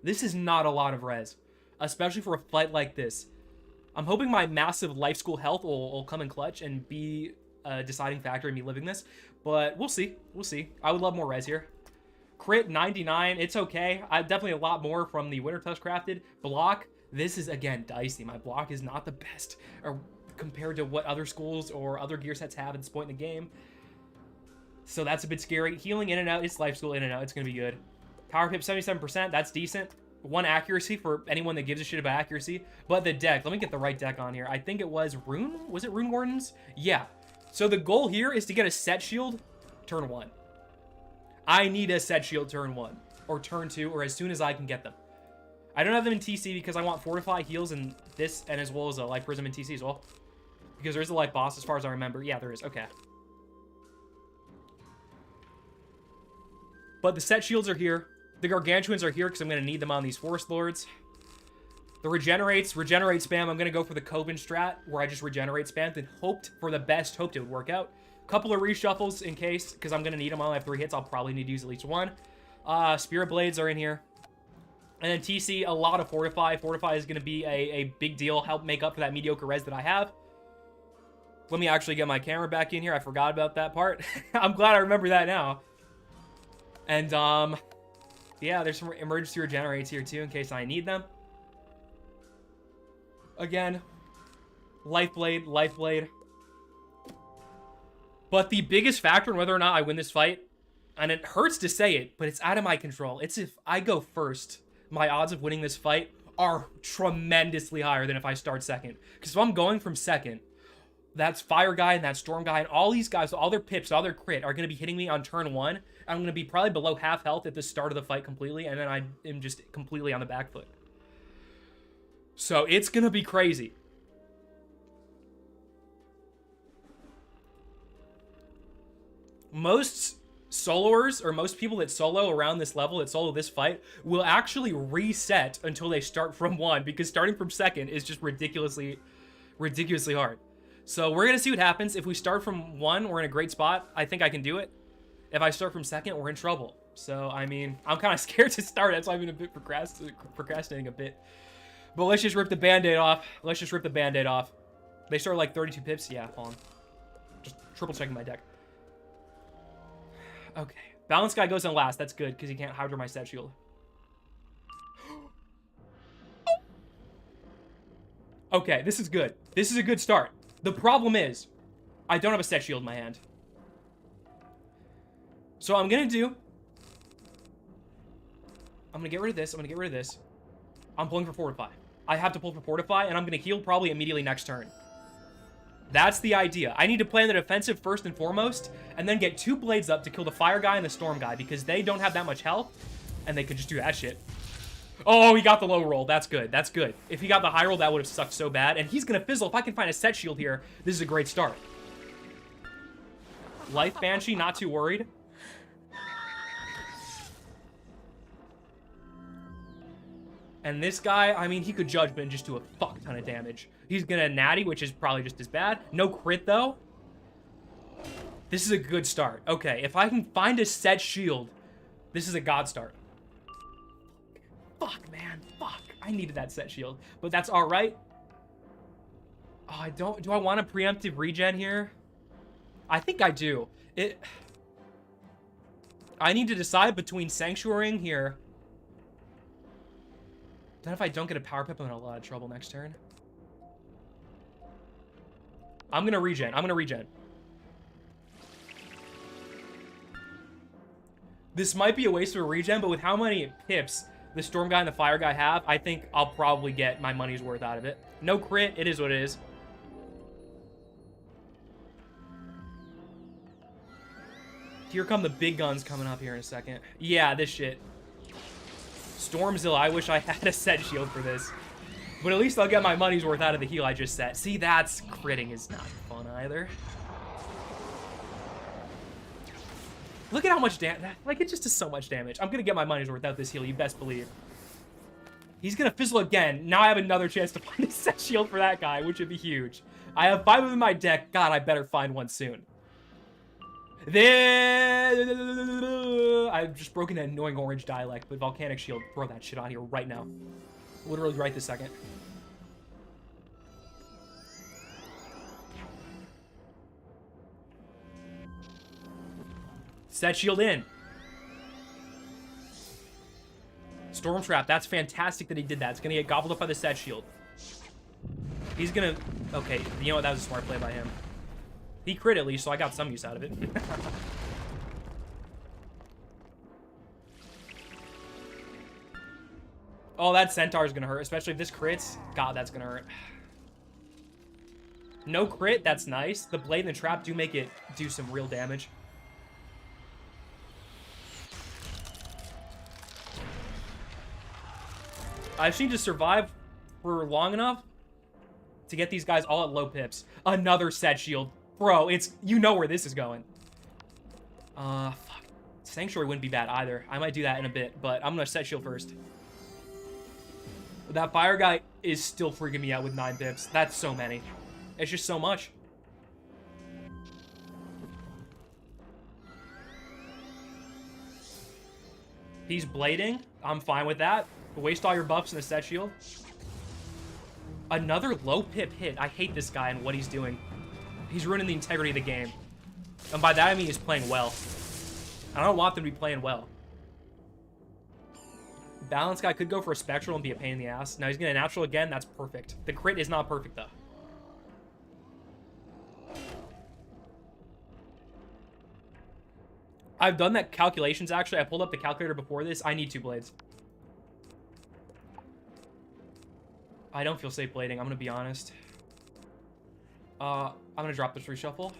This is not a lot of res, especially for a fight like this. I'm hoping my massive life school health will come in clutch and be a deciding factor in me living this, but we'll see. We'll see. I would love more res here. Crit 99, it's okay. I definitely a lot more from the Winter Tusk crafted. Block, this is again dicey. My block is not the best or compared to what other schools or other gear sets have at this point in the game. So that's a bit scary. Healing in and out, it's life school in and out. It's going to be good. Power pip 77%, that's decent. 1 accuracy for anyone that gives a shit about accuracy. But the deck, let me get the right deck on here. I think it was Rune? Was it Rune Wardens? Yeah. So the goal here is to get a set shield turn 1. I need a set shield turn 1 or turn 2 or as soon as I can get them. I don't have them in TC because I want Fortify heals in this and as well as a Life Prism in TC as well. Because there's a Life Boss as far as I remember. Yeah, there is. Okay. But the set shields are here. The Gargantuans are here because I'm going to need them on these Forest Lords. The regenerate spam. I'm going to go for the Coven strat where I just regenerate spam and hoped for the best. Hoped it would work out. Couple of reshuffles in case because I'm going to need them. I only have 3 hits. I'll probably need to use at least 1. Spirit Blades are in here. And then TC, a lot of Fortify. Fortify is going to be a big deal. Help make up for that mediocre res that I have. Let me actually get my camera back in here. I forgot about that part. I'm glad I remember that now. And, yeah, there's some emergency regenerates here, too, in case I need them. Again, Lifeblade, Lifeblade. But the biggest factor in whether or not I win this fight, and it hurts to say it, but it's out of my control. It's if I go first, my odds of winning this fight are tremendously higher than if I start second. Because if I'm going from second, that's Fire Guy and that Storm Guy and all these guys, all their pips, all their crit are going to be hitting me on turn 1. I'm going to be probably below half health at the start of the fight completely, and then I am just completely on the back foot. So it's going to be crazy. Most soloers, or most people that solo around this level, that solo this fight, will actually reset until they start from 1, because starting from second is just ridiculously hard. So we're going to see what happens. If we start from 1, we're in a great spot. I think I can do it. If I start from second, we're in trouble. So, I mean, I'm kind of scared to start. That's why I've been a bit procrastinating a bit. But let's just rip the Band-Aid off. Let's just rip the Band-Aid off. They started like 32 pips. Yeah, hold on. Just triple checking my deck. Okay. Balance Guy goes in last. That's good, because he can't Hydra my set shield. Okay, this is good. This is a good start. The problem is, I don't have a set shield in my hand. So I'm going to get rid of this. I'm going to get rid of this. I'm pulling for Fortify. I have to pull for Fortify, and I'm going to heal probably immediately next turn. That's the idea. I need to play on the defensive first and foremost, and then get 2 blades up to kill the Fire Guy and the Storm Guy, because they don't have that much health, and they could just do that shit. Oh, he got the low roll. That's good. That's good. If he got the high roll, that would have sucked so bad. And he's going to fizzle. If I can find a set shield here, this is a great start. Life Banshee, not too worried. And this guy, I mean, he could Judgment and just do a fuck ton of damage. He's going to Natty, which is probably just as bad. No crit, though. This is a good start. Okay, if I can find a set shield, this is a god start. Fuck, man. Fuck. I needed that set shield. But that's all right. Oh, I don't... Do I want a preemptive regen here? I think I do. I need to decide between Sanctuarying here. Then if I don't get a power pip, I'm in a lot of trouble next turn. I'm going to regen. I'm going to regen. This might be a waste of a regen, but with how many pips the Storm Guy and the Fire Guy have, I think I'll probably get my money's worth out of it. No crit. It is what it is. Here come the big guns coming up here in a second. Yeah, this shit. Stormzilla, I wish I had a set shield for this. But at least I'll get my money's worth out of the heal I just set. See, that's critting is not fun either. Look at how much damage. Like, it just does so much damage. I'm going to get my money's worth out this heal, you best believe. He's gonna fizzle again. Now I have another chance to find a set shield for that guy, which would be huge. I have 5 of them in my deck. God, I better find one soon. I've just broken that annoying orange dialect, but Volcanic Shield, throw that shit on here right now. Literally right this second. Set shield in. Storm Trap, that's fantastic that he did that. It's gonna get gobbled up by the set shield. He's gonna... Okay, you know what? That was a smart play by him. He crit at least, so I got some use out of it. Oh, that Centaur's gonna hurt, especially if this crits. God, that's gonna hurt. No crit, that's nice. The blade and the trap do make it do some real damage. I just need to survive for long enough to get these guys all at low pips. Another set shield. Bro, it's... You know where this is going. Fuck. Sanctuary wouldn't be bad either. I might do that in a bit, but I'm gonna set shield first. That fire guy is still freaking me out with 9 pips. That's so many. It's just so much. He's blading. I'm fine with that. Waste all your buffs in a set shield. Another low pip hit. I hate this guy and what he's doing. He's ruining the integrity of the game. And by that I mean he's playing well. I don't want them to be playing well. Balance guy could go for a spectral and be a pain in the ass. Now he's gonna natural again. That's perfect. The crit is not perfect though. I've done that calculations actually. I pulled up the calculator before this. I need 2 blades. I don't feel safe blading, I'm gonna be honest. I'm gonna drop this reshuffle.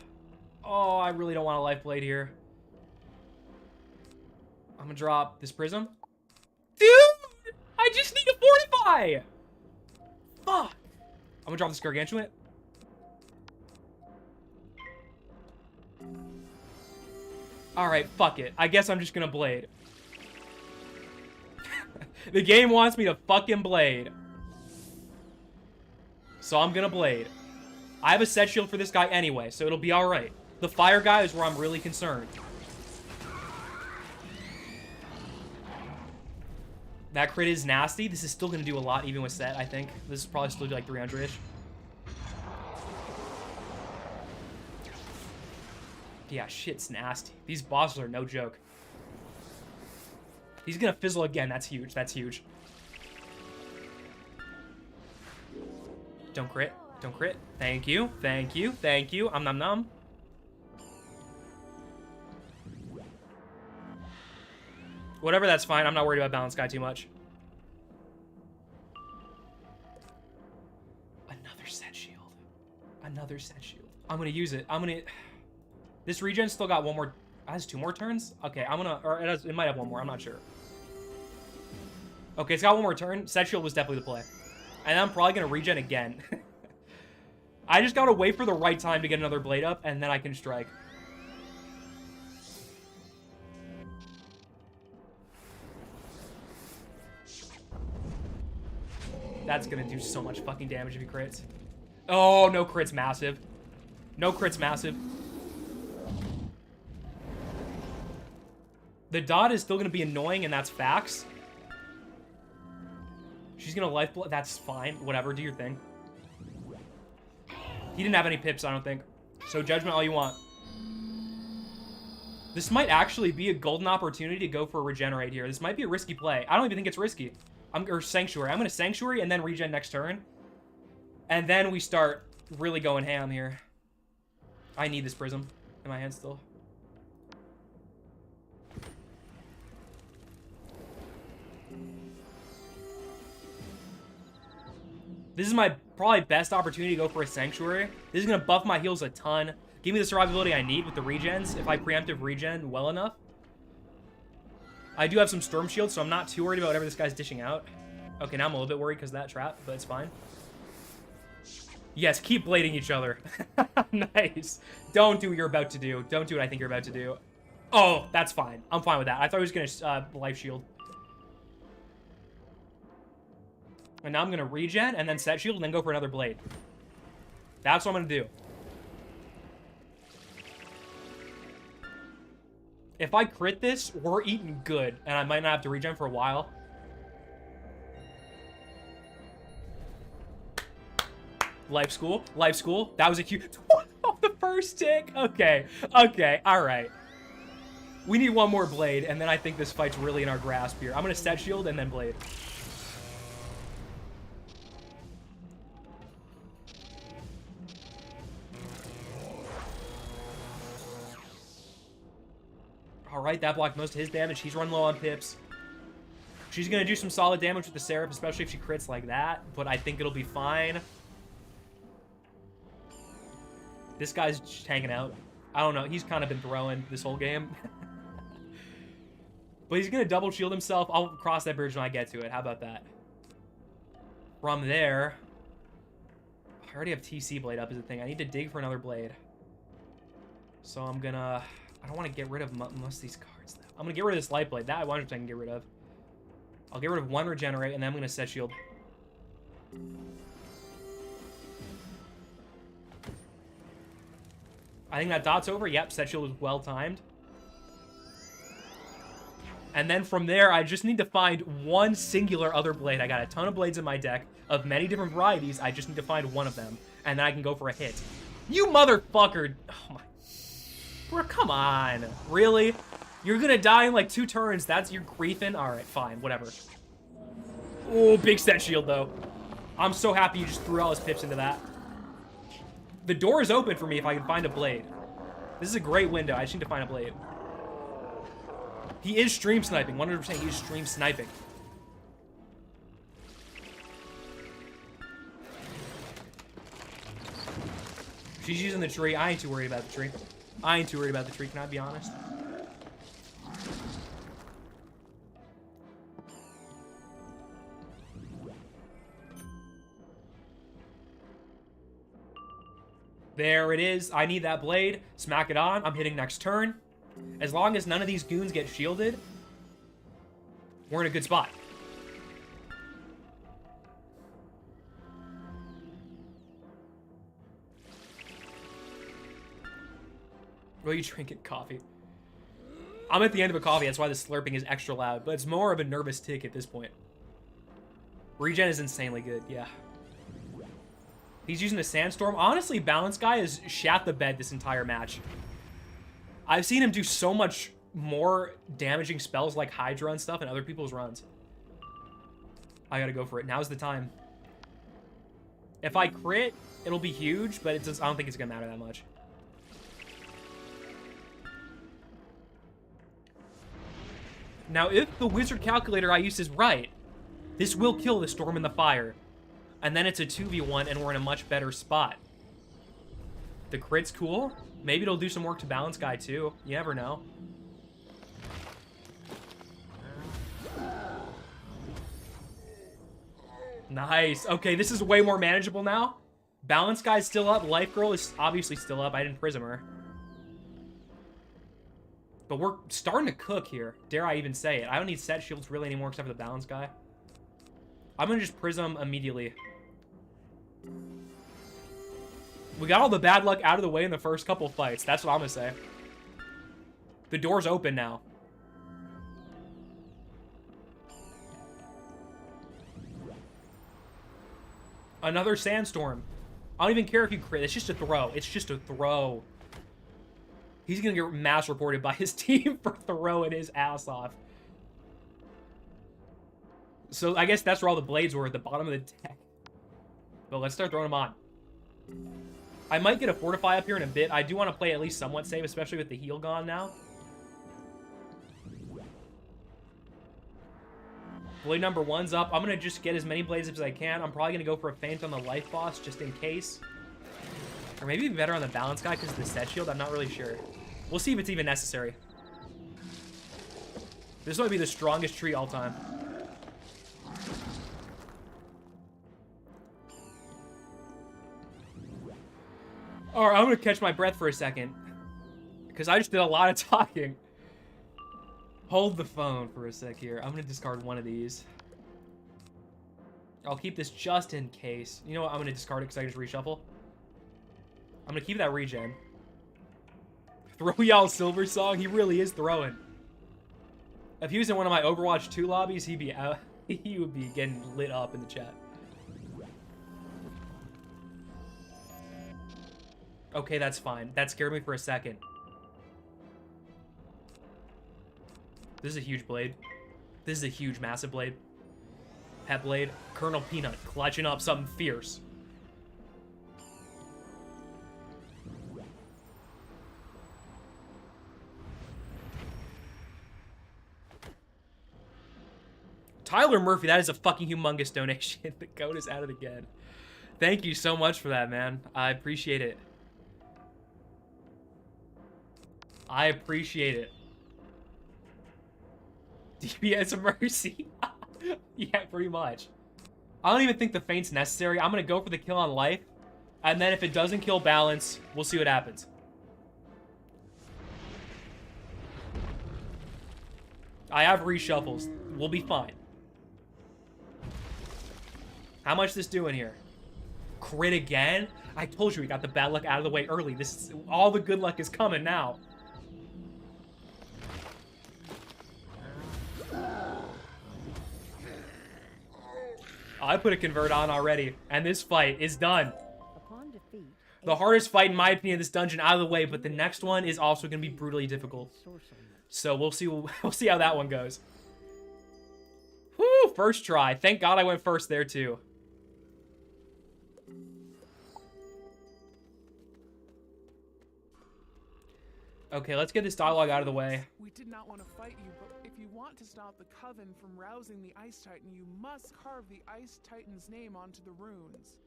Oh, I really don't want a life blade here. I'm gonna drop this prism. Dude! I just need to fortify! Fuck! I'm gonna drop this gargantuan. Alright, fuck it. I guess I'm just gonna blade. The game wants me to fucking blade. So I'm gonna blade. I have a set shield for this guy anyway, so it'll be alright. The fire guy is where I'm really concerned. That crit is nasty. This is still gonna do a lot even with set, I think. This is probably still do like 300-ish. Yeah, shit's nasty. These bosses are no joke. He's gonna fizzle again. That's huge. That's huge. Don't crit. Don't crit. Thank you. Thank you. Thank you. Nom nom. Whatever, that's fine. I'm not worried about balance guy too much. Another set shield. Another set shield. I'm gonna use it. I'm gonna... This regen still got 1 more... It has 2 more turns? Okay, I'm gonna... Or it might have 1 more. I'm not sure. Okay, it's got 1 more turn. Set shield was definitely the play. And I'm probably gonna regen again. I just gotta wait for the right time to get another blade up, and then I can strike. That's gonna do so much fucking damage if he crits. Oh, no crits massive. No crits massive. The dot is still gonna be annoying, and that's facts. She's gonna life blood. That's fine. Whatever, do your thing. He didn't have any pips, I don't think. So judgment all you want. This might actually be a golden opportunity to go for a regenerate here. This might be a risky play. I don't even think it's risky. Or Sanctuary. I'm gonna Sanctuary and then regen next turn. And then we start really going ham here. I need this prism in my hand still. This is my probably best opportunity to go for a Sanctuary. This is going to buff my heals a ton. Give me the survivability I need with the regens if I preemptive regen well enough. I do have some Storm Shield, so I'm not too worried about whatever this guy's dishing out. Okay, now I'm a little bit worried because of that trap, but it's fine. Yes, keep blading each other. Nice. Don't do what you're about to do. Don't do what I think you're about to do. Oh, that's fine. I'm fine with that. I thought he was going to life shield. And now I'm going to regen and then set shield and then go for another blade. That's what I'm going to do. If I crit this, we're eating good. And I might not have to regen for a while. Life school. Life school. That was a huge... off the first tick. Okay. Okay. All right. We need one more blade, and then I think this fight's really in our grasp here. I'm going to set shield and then blade. All right, that blocked most of his damage. He's run low on pips. She's going to do some solid damage with the Seraph, especially if she crits like that, but I think it'll be fine. This guy's just hanging out. I don't know. He's kind of been throwing this whole game. But he's going to double shield himself. I'll cross that bridge when I get to it. How about that? From there... I already have TC blade up as a thing. I need to dig for another blade. So I'm going to... I don't want to get rid of most of these cards, though. I'm going to get rid of this light blade. That I 100% can get rid of. I'll get rid of one regenerate, and then I'm going to set shield. I think that dot's over. Yep, set shield was well timed. And then from there, I just need to find one singular other blade. I got a ton of blades in my deck of many different varieties. I just need to find one of them, and then I can go for a hit. You motherfucker! Oh my... Bro, come on. Really? You're gonna die in like 2 turns. That's your griefing? Alright, fine. Whatever. Oh, big set shield, though. I'm so happy you just threw all his pips into that. The door is open for me if I can find a blade. This is a great window. I just need to find a blade. He is stream sniping. 100% he's stream sniping. She's using the tree. I ain't too worried about the tree. I ain't too worried about the tree, can I be honest? There it is. I need that blade. Smack it on. I'm hitting next turn. As long as none of these goons get shielded, we're in a good spot. What are you drinking? Coffee. I'm at the end of a coffee. That's why the slurping is extra loud. But it's more of a nervous tick at this point. Regen is insanely good. Yeah. He's using a Sandstorm. Honestly, Balance Guy has shat the bed this entire match. I've seen him do so much more damaging spells like Hydra and stuff in other people's runs. I gotta go for it. Now's the time. If I crit, it'll be huge, but it's just, I don't think it's gonna matter that much. Now, if the wizard calculator I used is right, this will kill the Storm in the Fire. And then it's a 2v1 and we're in a much better spot. The crit's cool. Maybe it'll do some work to Balance Guy too. You never know. Nice. Okay, this is way more manageable now. Balance Guy's still up. Life Girl is obviously still up. I didn't prism her. But we're starting to cook here. Dare I even say it. I don't need set shields really anymore except for the Balance Guy. I'm going to just prism immediately. We got all the bad luck out of the way in the first couple fights. That's what I'm going to say. The door's open now. Another Sandstorm. I don't even care if you crit. It's just a throw. It's just a throw. He's going to get mass reported by his team for throwing his ass off. So I guess that's where all the blades were, at the bottom of the deck. But let's start throwing them on. I might get a Fortify up here in a bit. I do want to play at least somewhat safe, especially with the heal gone now. Blade number 1's up. I'm going to just get as many blades as I can. I'm probably going to go for a feint on the life boss just in case. Or maybe better on the Balance Guy because of the set shield. I'm not really sure. We'll see if it's even necessary. This might be the strongest tree all time. Alright, I'm going to catch my breath for a second. Because I just did a lot of talking. Hold the phone for a sec here. I'm going to discard one of these. I'll keep this just in case. You know what? I'm going to discard it because I can just reshuffle. I'm going to keep that regen. Throw y'all Silver Song? He really is throwing. If he was in one of my Overwatch 2 lobbies, he'd be out. He would be getting lit up in the chat. Okay, that's fine. That scared me for a second. This is a huge blade. This is a huge, massive blade. Pet blade. Colonel Peanut clutching up something fierce. Tyler Murphy, that is a fucking humongous donation. The code is added again. Thank you so much for that, man. I appreciate it. I appreciate it. DPS Mercy. Yeah, pretty much. I don't even think the feint's necessary. I'm going to go for the kill on life. And then if it doesn't kill balance, we'll see what happens. I have reshuffles. We'll be fine. How much this doing here? Crit again? I told you we got the bad luck out of the way early. This is, all the good luck is coming now. I put a convert on already, and this fight is done. Upon defeat, The hardest fight, in my opinion, in this dungeon out of the way, but the next one is also going to be brutally difficult. So we'll see how that one goes. Whoo! First try. Thank God I went first there too. Okay, let's get this dialogue out of the way. We did not want to fight you, but if you want to stop the Coven from rousing the Ice Titan, you must carve the Ice Titan's name onto the runes.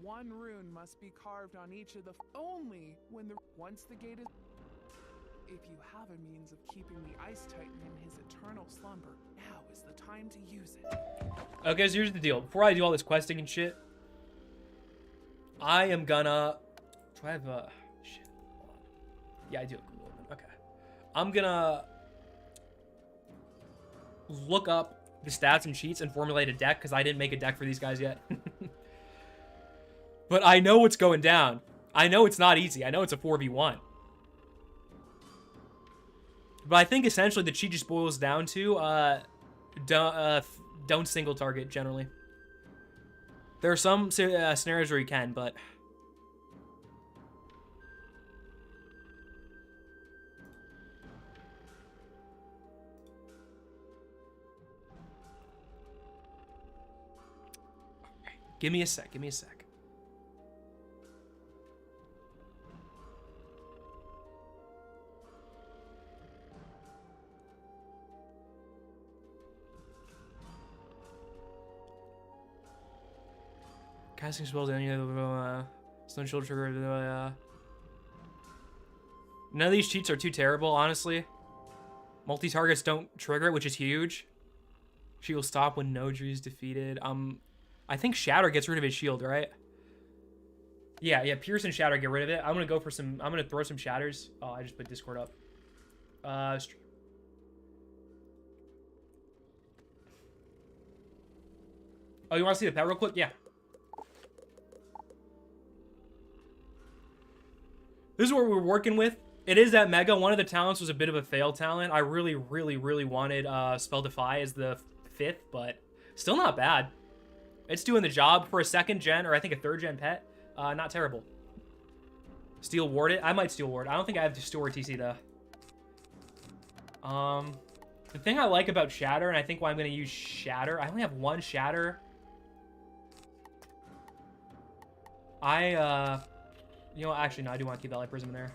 One rune must be carved on each of the only when once the gate is. If you have a means of keeping the Ice Titan in his eternal slumber, now is the time to use it. Okay, so here's the deal. Before I do all this questing and shit, I am gonna. Do I have a shit? Hold on. Yeah, I do have Google open. Okay. I'm gonna look up the stats and cheats and formulate a deck because I didn't make a deck for these guys yet. But I know what's going down. I know it's not easy. I know it's a 4v1. But I think essentially the cheat just boils down to don't single target generally. There are some scenarios where you can, but give me a sec. Give me a sec. Casting spells, any stone shoulder trigger. None of these cheats are too terrible, honestly. Multi-targets don't trigger it, which is huge. She will stop when Nodri is defeated. I think Shatter gets rid of his shield, right? Yeah, Pierce and Shatter get rid of it. I'm gonna go for some. I'm gonna throw some Shatters. Oh, I just put Discord up. Oh, you want to see the pet real quick? Yeah. This is what we're working with. It is that Mega. One of the talents was a bit of a fail talent. I really wanted Spell Defy as the 5th, but still not bad. It's doing the job for a 2nd gen, or I think a 3rd gen pet. Not terrible. Steel Ward it? I might Steel Ward. I don't think I have to store TC though. The thing I like about Shatter, and I think why I'm going to use Shatter, I only have 1 Shatter. You know, actually, no, I do want to keep that Light Prism in there.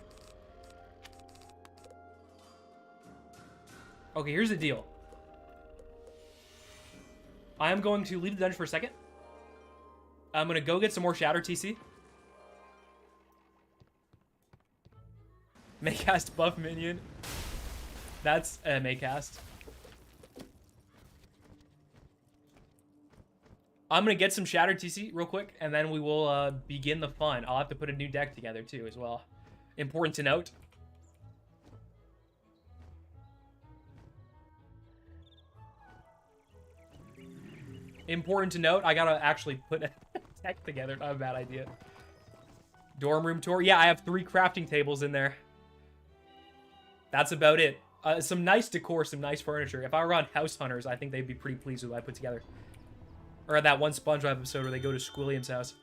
Okay, here's the deal. I am going to leave the dungeon for a second. I'm going to go get some more Shatter TC. Maycast buff Minion. That's a Maycast. I'm going to get some Shattered TC real quick, and then we will begin the fun. I'll have to put a new deck together, too, as well. Important to note. important to note, I gotta actually put a deck together. Not a bad idea. Dorm room tour. Yeah, I have 3 crafting tables in there. That's about it. Some nice decor, some nice furniture. If I were on House Hunters, I think they'd be pretty pleased with what I put together. Or that one SpongeBob episode where they go to Squilliam's house.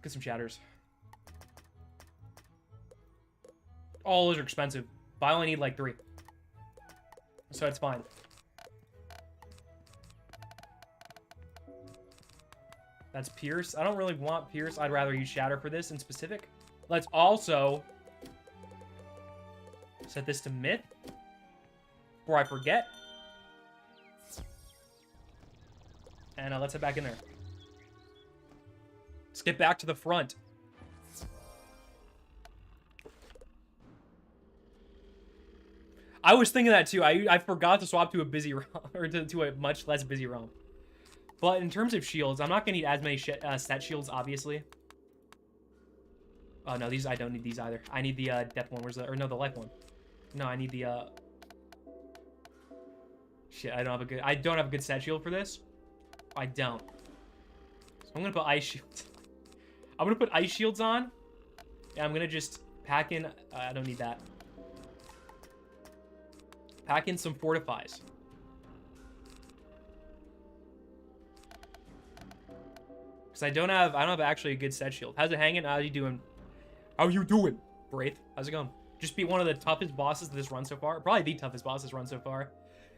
Get some shatters. All those are expensive. But I only need like 3. So it's fine. That's Pierce. I don't really want Pierce. I'd rather use Shatter for this in specific. Let's also set this to Myth before I forget. And let's head back in there. Let's get back to the front. I was thinking that too. I forgot to swap to a busy ROM, or to a much less busy ROM. But in terms of shields, I'm not gonna need as many set shields, obviously. Oh no, these I don't need these either. I need the death one. Where's the, or no, the life one. No, I need the shit. I don't have a good set shield for this. I don't. So I'm gonna put ice shields. I'm gonna put ice shields on. And I'm gonna just pack in. I don't need that. Pack in some fortifies. Because I don't have actually a good set shield. How's it hanging? How you doing? How you doing, Wraith? How's it going? Just beat one of the toughest bosses this run so far. Probably the toughest boss this run so far.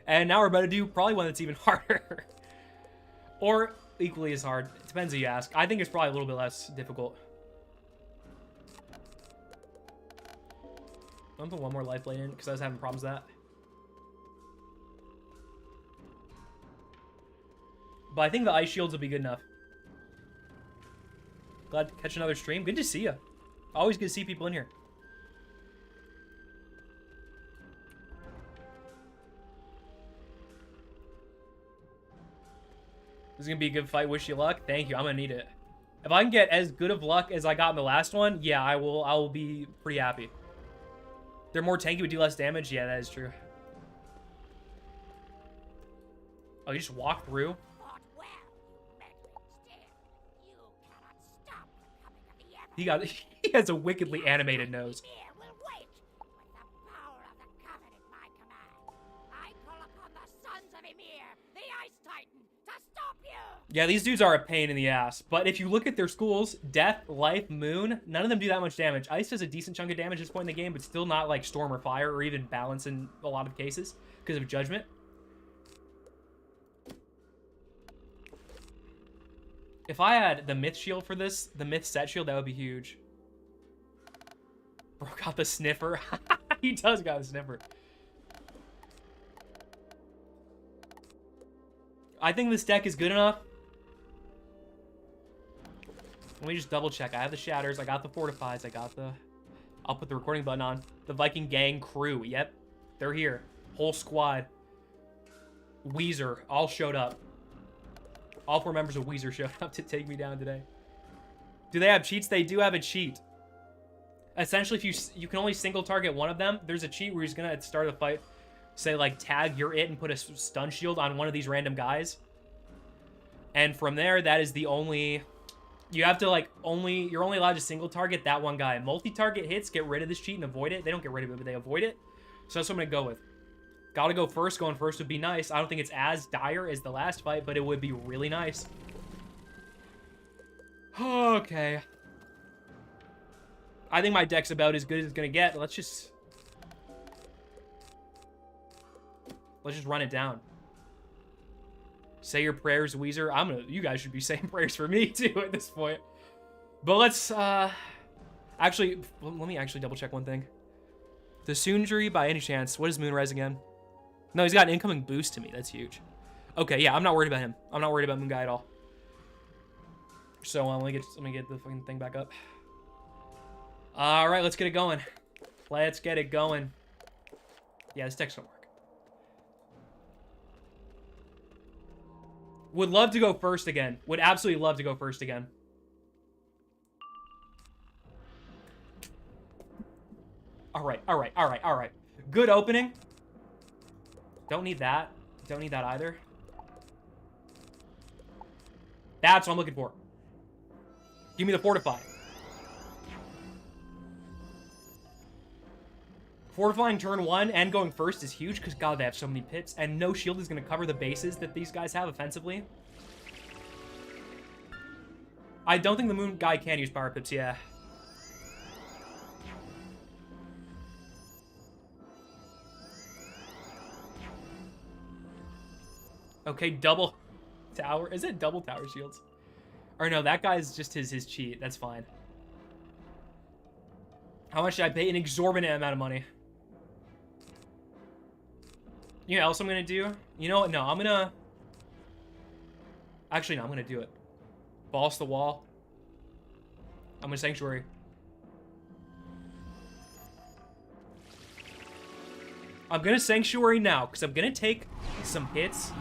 And now we're about to do probably one that's even harder. Or equally as hard. It depends who you ask. I think it's probably a little bit less difficult. I'm gonna put one more life blade in because I was having problems with that. But I think the ice shields will be good enough. Glad to catch another stream. Good to see you. Always good to see people in here. This is going to be a good fight. Wish you luck. Thank you. I'm going to need it. If I can get as good of luck as I got in the last one, yeah, I will be pretty happy. They're more tanky, but do less damage. Yeah, that is true. Oh, you just walk through? He has a wickedly animated nose. Yeah, these dudes are a pain in the ass. But if you look at their schools, Death, Life, Moon, none of them do that much damage. Ice does a decent chunk of damage at this point in the game, but still not like Storm or Fire, or even Balance in a lot of cases because of Judgment. If I had the Myth shield for this, the Myth set shield, that would be huge. Bro got the sniffer. He does got a sniffer. I think this deck is good enough. Let me just double check. I have the shatters. I got the fortifies. I got the... I'll put the recording button on. The Viking gang crew. Yep. They're here. Whole squad. Weezer. All showed up. All 4 members of Weezer showed up to take me down today. Do they have cheats? They do have a cheat. Essentially, if you can only single target one of them, there's a cheat where he's going to start a fight, say, like, tag, you're it, and put a stun shield on one of these random guys. And from there, that is the only... You have to, like, you're only allowed to single target that one guy. Multi-target hits get rid of this cheat and avoid it. They don't get rid of it, but they avoid it. So that's what I'm going to go with. Gotta go first. Going first would be nice. I don't think it's as dire as the last fight, but it would be really nice. Okay. I think my deck's about as good as it's gonna get. Let's just run it down. Say your prayers, Weezer. You guys should be saying prayers for me too at this point. But let's actually let me actually double check one thing. The Sundry, by any chance, what is Moonrise again? No, he's got an incoming boost to me. That's huge. Okay, yeah, I'm not worried about him. I'm not worried about Moon Guy at all. So let me get the fucking thing back up. All right, let's get it going. Let's get it going. Yeah, this deck's gonna work. Would love to go first again. Would absolutely love to go first again. All right. Good opening. Don't need that. Don't need that either. That's what I'm looking for. Give me the fortify. Fortifying turn 1 and going first is huge because, God, they have so many pips. And no shield is going to cover the bases that these guys have offensively. I don't think the moon guy can use power pips, yeah. Okay, double tower. Is it double tower shields? Or no, that guy's just his cheat. That's fine. How much should I pay? An exorbitant amount of money. You know what else I'm going to do? You know what? No, I'm going to... Actually, no, I'm going to do it. Boss the wall. I'm going to Sanctuary. I'm going to Sanctuary now, because I'm going to take some hits.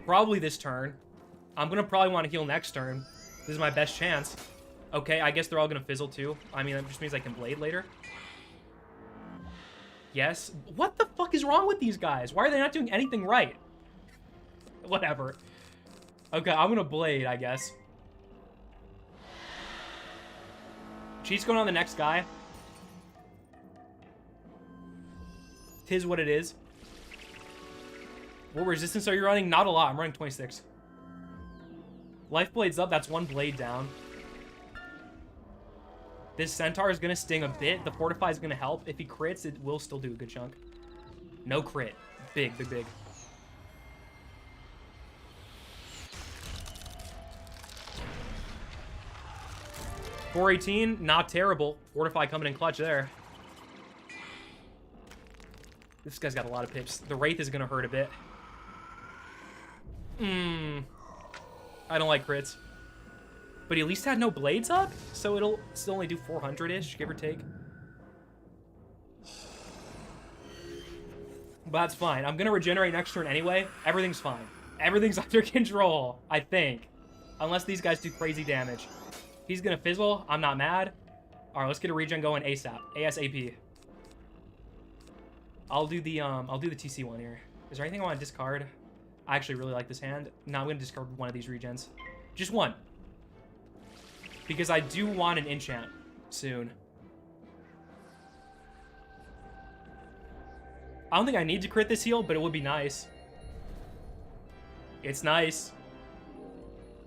Probably this turn. I'm going to probably want to heal next turn. This is my best chance. Okay, I guess they're all going to fizzle too. I mean, that just means I can blade later. Yes. What the fuck is wrong with these guys? Why are they not doing anything right? Whatever. Okay, I'm going to blade, I guess. Cheat's going on the next guy. Tis what it is. What resistance are you running? Not a lot. I'm running 26. Life blade's up. That's one blade down. This centaur is going to sting a bit. The fortify is going to help. If he crits, it will still do a good chunk. No crit. Big, big, big. $418, not terrible. Fortify coming in clutch there. This guy's got a lot of pips. The Wraith is going to hurt a bit. I don't like crits. But he at least had no blades up, so it'll still only do 400-ish, give or take. But that's fine. I'm going to regenerate next turn anyway. Everything's fine. Everything's under control, I think. Unless these guys do crazy damage. He's going to fizzle. I'm not mad. All right, let's get a regen going ASAP. ASAP. I'll do the TC one here. Is there anything I want to discard? I actually really like this hand. No, I'm going to discard one of these regens. Just one. Because I do want an enchant soon. I don't think I need to crit this heal, but it would be nice. It's nice.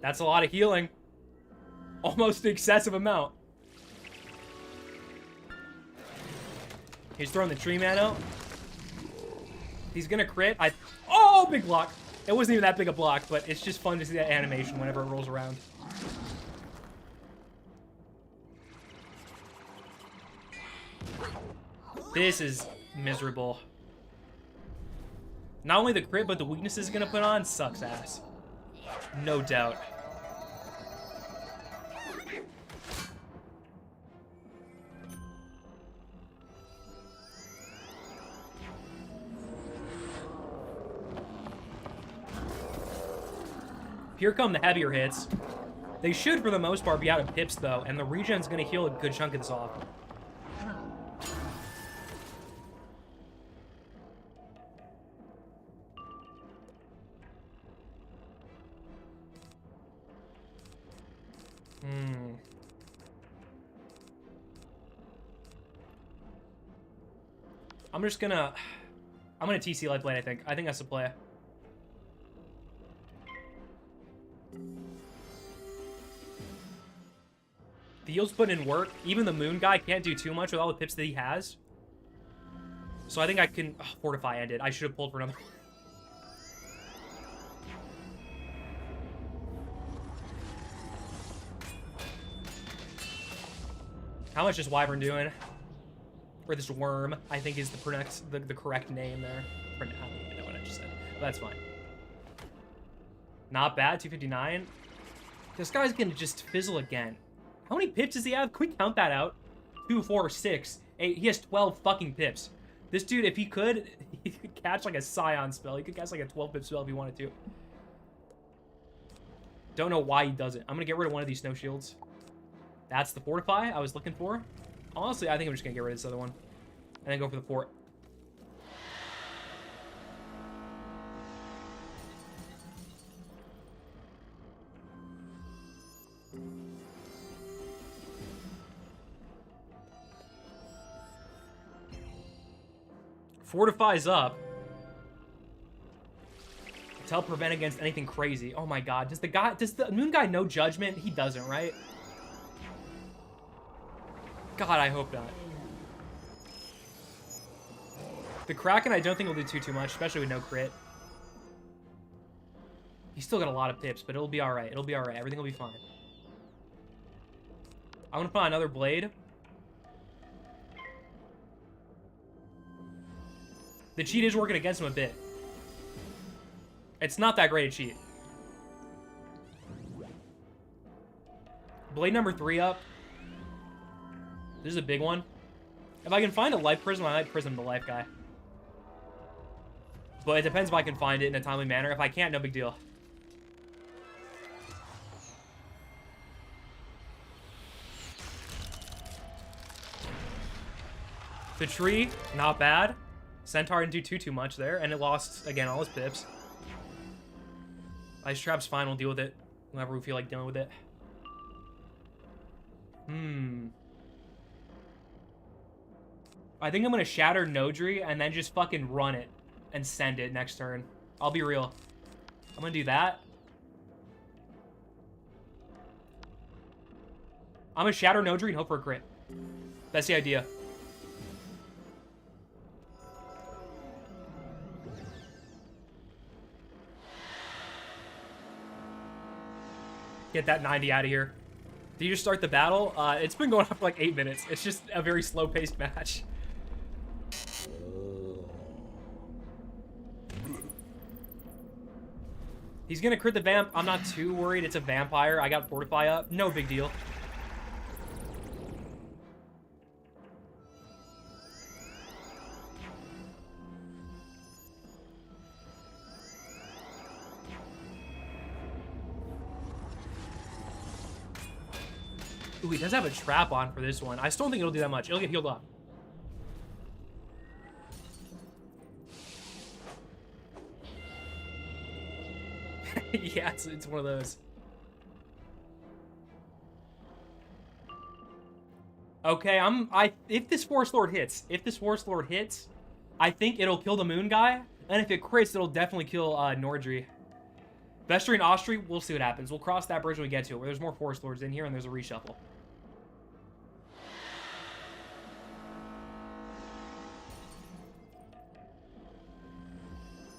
That's a lot of healing. Almost an excessive amount. He's throwing the tree man out. He's gonna crit. Oh, big block. It wasn't even that big a block, but it's just fun to see that animation whenever it rolls around. This is miserable. Not only the crit, but the weaknesses it's gonna put on sucks ass. No doubt. Here come the heavier hits. They should, for the most part, be out of pips, though, and the regen's gonna heal a good chunk of this off. I'm gonna TC Life Blade, I think. I think that's the play. The heal's putting in work. Even the moon guy can't do too much with all the pips that he has. So I think I can... Oh, Fortify ended. I should have pulled for another one. How much is Wyvern doing? Or this worm, I think is the correct name there. I don't even know what I just said. But that's fine. Not bad, 259. This guy's gonna just fizzle again. How many pips does he have? Can we count that out? 2, 4, 6, 8. He has 12 fucking pips. This dude, if he could catch like a Scion spell. He could catch like a 12 pip spell if he wanted to. Don't know why he doesn't. I'm gonna get rid of one of these snow shields. That's the Fortify I was looking for. Honestly, I think I'm just gonna get rid of this other one. And then go for the fort. Fortifies up. To help prevent against anything crazy. Oh my god. Does the moon guy know judgment? He doesn't, right? God, I hope not. The Kraken I don't think will do too much, especially with no crit. He's still got a lot of pips, but it'll be alright. It'll be alright. Everything will be fine. I'm gonna put on another blade. The cheat is working against him a bit. It's not that great a cheat. Blade number 3 up. This is a big one. If I can find a life prism, I might prism the life guy. But it depends if I can find it in a timely manner. If I can't, no big deal. The tree, not bad. Centaur didn't do too much there, and it lost, again, all his pips. Ice Trap's fine, we'll deal with it whenever we feel like dealing with it. I think I'm gonna Shatter Nodri and then just fucking run it and send it next turn. I'll be real. I'm gonna do that. I'm gonna Shatter Nodri and hope for a crit. That's the idea. Get that 90 out of here. Did you just start the battle? It's been going on for like 8 minutes. It's just a very slow-paced match. He's gonna crit the vamp. I'm not too worried. It's a vampire. I got Fortify up. No big deal. Ooh, he does have a trap on for this one. I still don't think it'll do that much. It'll get healed up. Yeah, it's one of those. Okay, if this Forest Lord hits, I think it'll kill the Moon guy, and if it crits, it'll definitely kill Nordry. Vestry and Ostry, we'll see what happens. We'll cross that bridge when we get to it, where there's more Forest Lords in here and there's a reshuffle.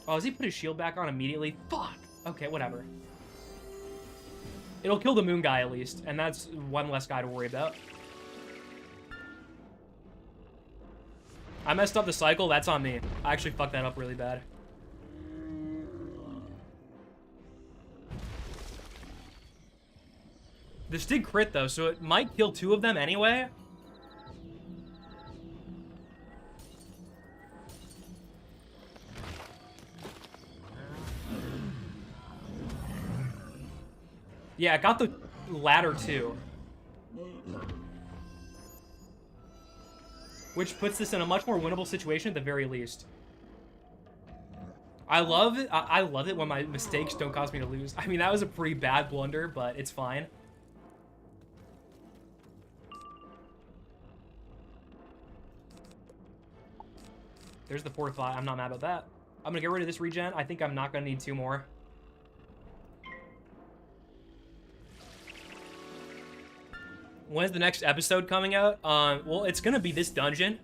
Oh, does he put his shield back on immediately? Fuck! Okay, whatever. It'll kill the Moon guy at least, and that's one less guy to worry about. I messed up the cycle, that's on me. I actually fucked that up really bad. This did crit though, so it might kill 2 of them anyway. Yeah, I got the ladder too. Which puts this in a much more winnable situation at the very least. I love it. I love it when my mistakes don't cause me to lose. I mean, that was a pretty bad blunder, but it's fine. There's the Fortify. I'm not mad about that. I'm gonna get rid of this regen. I think I'm not gonna need 2 more. When's the next episode coming out? Well, it's gonna be this dungeon.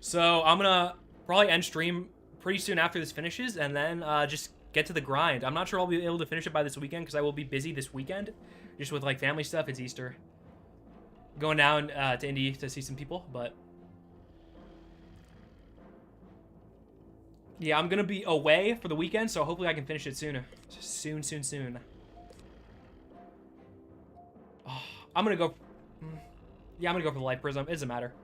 So I'm gonna probably end stream pretty soon after this finishes, and then just get to the grind. I'm not sure I'll be able to finish it by this weekend, because I will be busy this weekend. Just with, like, family stuff. It's Easter. Going down to Indy to see some people, but... yeah, I'm gonna be away for the weekend, so hopefully I can finish it sooner. Soon. Oh, I'm gonna go... yeah, I'm gonna go for the life prism. It doesn't matter.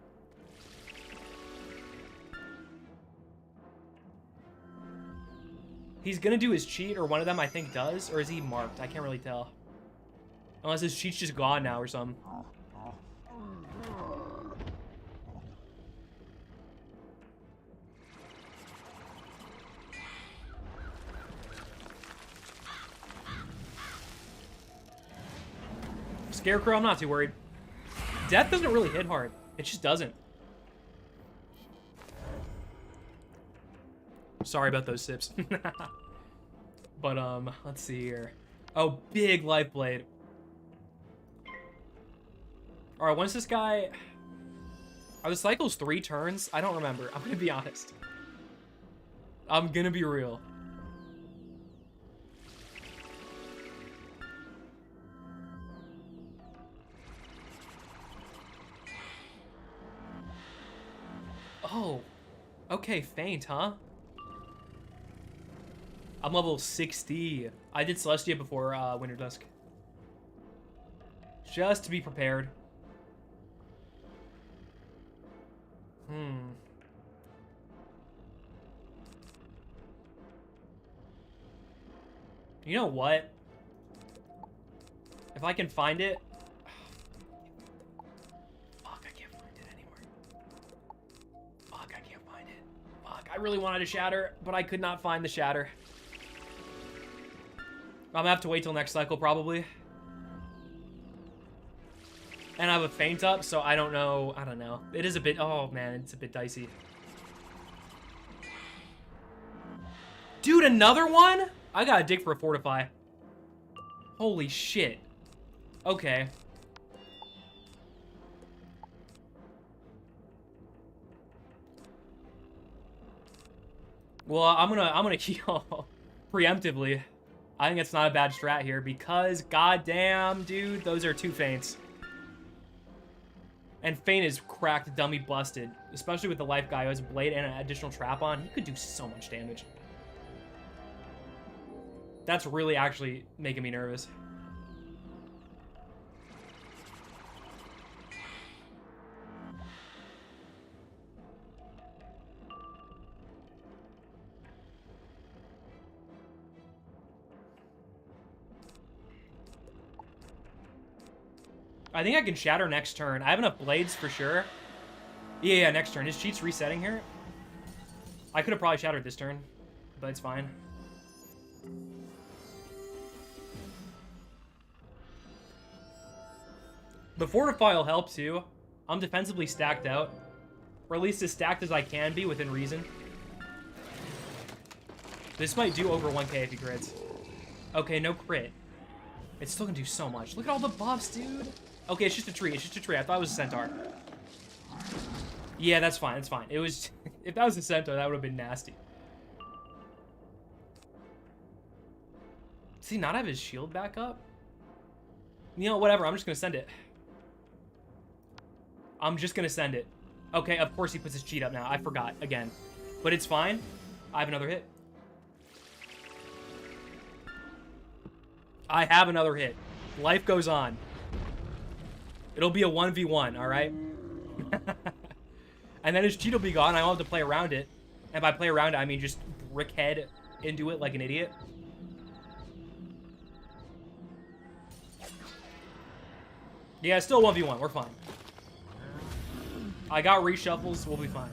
He's gonna do his cheat, or one of them I think does, or is he marked? I can't really tell. Unless his cheat's just gone now or something. Scarecrow, I'm not too worried. Death doesn't really hit hard. It just doesn't. Sorry about those sips. But, let's see here. Oh, big life blade. Alright, once this guy... Are the cycles 3 turns? I don't remember. I'm gonna be honest. I'm gonna be real. Oh. Okay, faint, huh? I'm level 60. I did Celestia before Winter Dusk. Just to be prepared. You know what? If I can find it... Fuck, I can't find it anymore. Fuck, I can't find it. Fuck, I really wanted a shatter, but I could not find the shatter. I'm gonna have to wait till next cycle, probably. And I have a feint up, so I don't know. I don't know. It is a bit... Oh, man, it's a bit dicey. Dude, another one? I gotta dig for a fortify. Holy shit. Okay. Well, I'm gonna heal preemptively. I think it's not a bad strat here because goddamn, dude, those are 2 feints. And feint is cracked, dummy busted. Especially with the life guy who has a blade and an additional trap on. He could do so much damage. That's really actually making me nervous. I think I can shatter next turn. I have enough blades for sure. Yeah, next turn. His cheat's resetting here. I could have probably shattered this turn, but it's fine. The fortify will help too. I'm defensively stacked out. Or at least as stacked as I can be within reason. This might do over 1k if he crits. Okay, no crit. It's still gonna do so much. Look at all the buffs, dude. Okay, it's just a tree. It's just a tree. I thought it was a centaur. Yeah, that's fine. That's fine. It was... If that was a centaur, that would have been nasty. Does he not have his shield back up? You know, whatever. I'm just gonna send it. I'm just gonna send it. Okay, of course he puts his cheat up now. I forgot again. But it's fine. I have another hit. I have another hit. Life goes on. It'll be a 1v1, alright? And then his cheat will be gone. I won't have to play around it. And by play around it, I mean just brick head into it like an idiot. Yeah, it's still 1v1. We're fine. I got reshuffles. We'll be fine.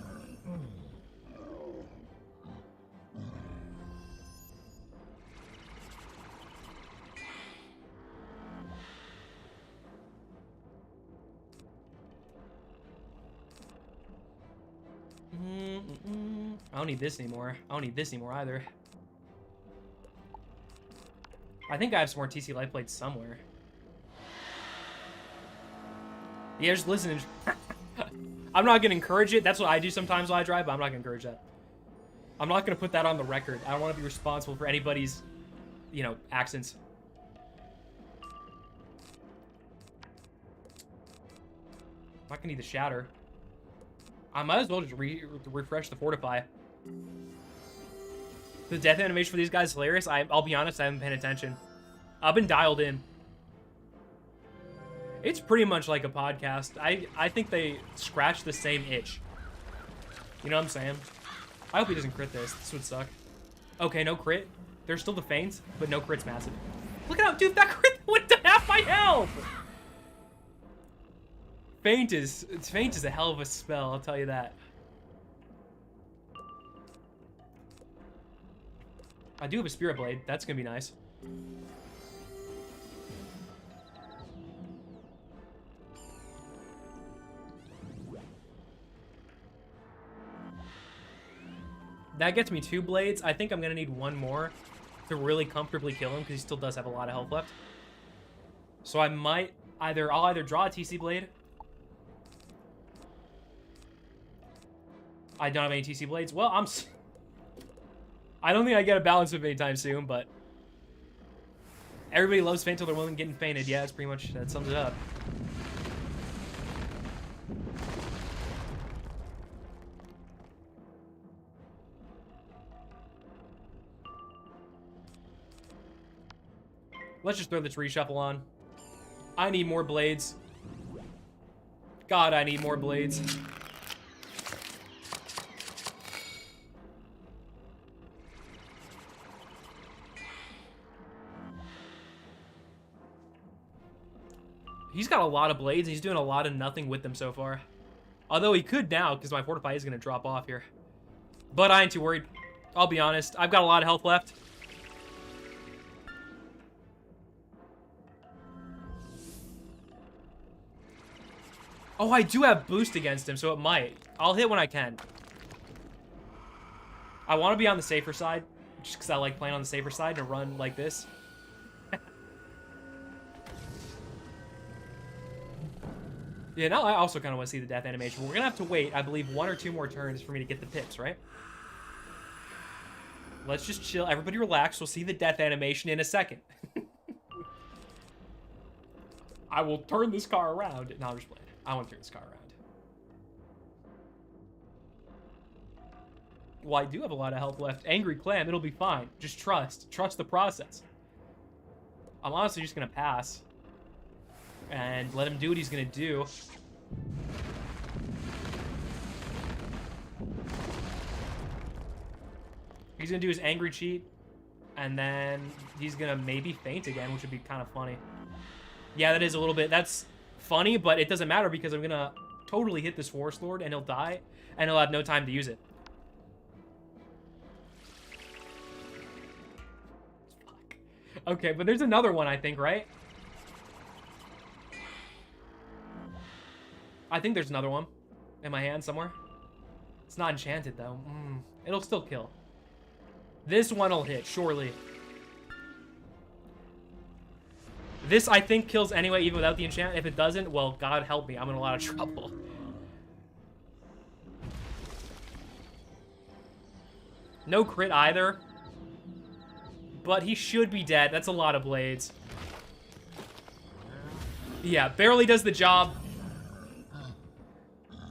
I don't need this anymore. I don't need this anymore either. I think I have some more TC life blades somewhere. Yeah, just listen. I'm not gonna encourage it. That's what I do sometimes while I drive, but I'm not gonna encourage that. I'm not gonna put that on the record. I don't want to be responsible for anybody's, you know, accidents. I'm not gonna need the shatter. I might as well just refresh the fortify. The death animation for these guys is hilarious. I'll be honest, I haven't paid attention. I've been dialed in. It's pretty much like a podcast. I think they scratch the same itch. You know what I'm saying? I hope he doesn't crit this. This would suck. Okay, no crit. There's still the feints, but no crit's massive. Look at how, dude, that crit went to half my health! Feint is a hell of a spell, I'll tell you that. I do have a Spirit Blade. That's gonna be nice. That gets me 2 blades. I think I'm gonna need 1 more to really comfortably kill him because he still does have a lot of health left. So I might I'll either draw a TC blade. I don't have any TC blades. Well, I don't think I get a balance whip anytime soon, but everybody loves faint till they're willing getting fainted. Yeah, that's pretty much, that sums it up. Let's just throw this reshuffle on. I need more blades. God, I need more blades. He's got a lot of blades, and he's doing a lot of nothing with them so far. Although he could now, because my Fortify is going to drop off here. But I ain't too worried. I'll be honest. I've got a lot of health left. Oh, I do have boost against him, so it might. I'll hit when I can. I want to be on the safer side, just because I like playing on the safer side and run like this. Yeah, now I also kind of want to see the death animation. But we're going to have to wait, I believe, 1 or 2 more turns for me to get the pips, right? Let's just chill. Everybody relax. We'll see the death animation in a second. I will turn this car around. No, I'm just playing. I want to turn this car around. Well, I do have a lot of health left. Angry Clam, it'll be fine. Just trust. Trust the process. I'm honestly just going to pass. And let him do what he's going to do. He's going to do his angry cheat. And then he's going to maybe faint again, which would be kind of funny. Yeah, that is a little bit... That's funny, but it doesn't matter because I'm going to totally hit this Forest Lord and he'll die. And he'll have no time to use it. Fuck. Okay, but there's another one, I think, right? I think there's another one in my hand somewhere. It's not enchanted, though. It'll still kill. This one will hit, surely. This, I think, kills anyway, even without the enchant. If it doesn't, well, God help me. I'm in a lot of trouble. No crit either. But he should be dead. That's a lot of blades. Yeah, barely does the job.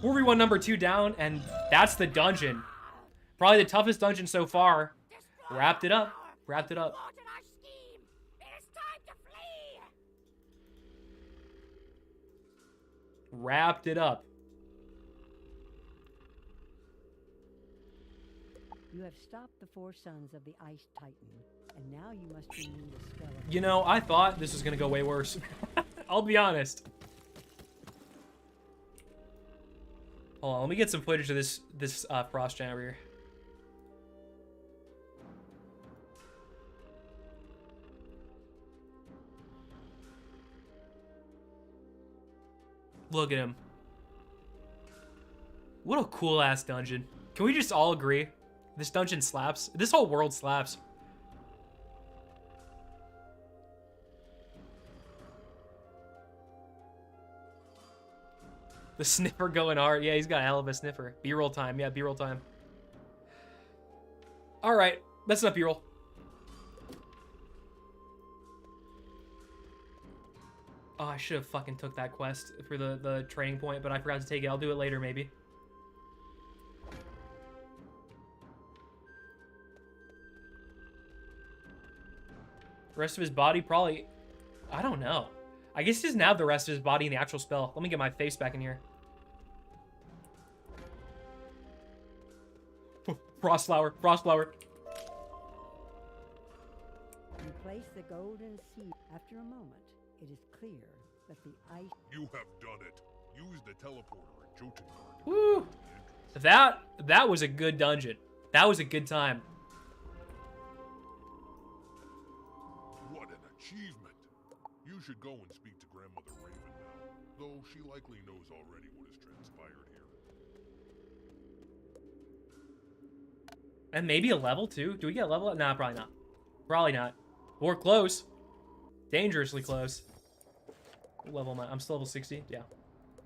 4v1 number 2 down, and that's the dungeon. Probably the toughest dungeon so far. Wrapped it up. Wrapped it up. Wrapped it up. You have stopped the 4 sons of the Ice Titan, and now you must renew the spell of... You know, I thought this was gonna go way worse. I'll be honest. Hold on, let me get some footage of this Frost Giant over here. Look at him. What a cool ass dungeon. Can we just all agree? This dungeon slaps. This whole world slaps. The sniffer going hard. Yeah, he's got a hell of a sniffer. B-roll time. Yeah, B-roll time. All right, that's enough B-roll. Oh, I should have fucking took that quest for the training point, but I forgot to take it. I'll do it later, maybe. Rest of his body probably... I don't know. I guess he doesn't have the rest of his body in the actual spell. Let me get my face back in here. Frost flower, frost flower. You place the golden seed. After a moment, it is clear that the ice... You have done it. Use the teleporter at Jotun. Woo! That was a good dungeon. That was a good time. What an achievement. You should go and speak to Grandmother Raven now, though she likely knows already what has transpired here. And maybe a level too. Do we get a level? Nah, probably not. Probably not. We're close. Dangerously close. What level am I? I'm still level 60. Yeah.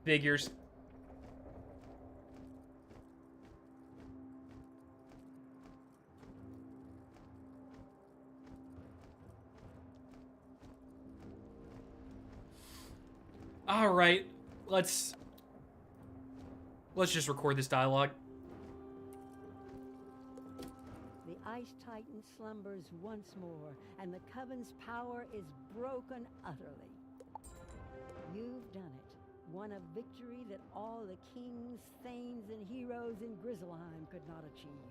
Figures. All right. Let's just record this dialogue. The Ice Titan slumbers once more, and the Coven's power is broken utterly. You've done it. Won a victory that all the kings, thanes, and heroes in Grizzleheim could not achieve.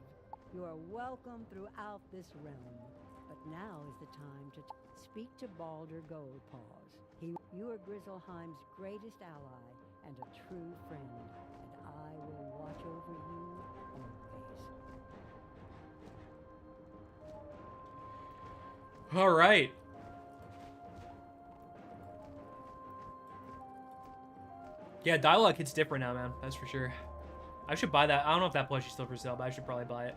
You are welcome throughout this realm. But now is the time to speak to Baldur Goldpaws. You are Grizzleheim's greatest ally and a true friend, and I will watch over you always. All right. Yeah, dialogue hits different now, man. That's for sure. I should buy that. I don't know if that plushie's still for sale, but I should probably buy it.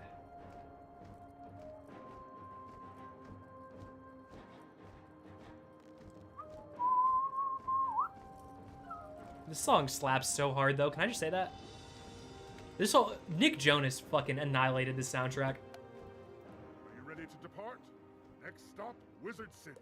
This song slaps so hard, though. Can I just say that? This whole Nick Jonas fucking annihilated this soundtrack. Are you ready to depart? Next stop, Wizard City.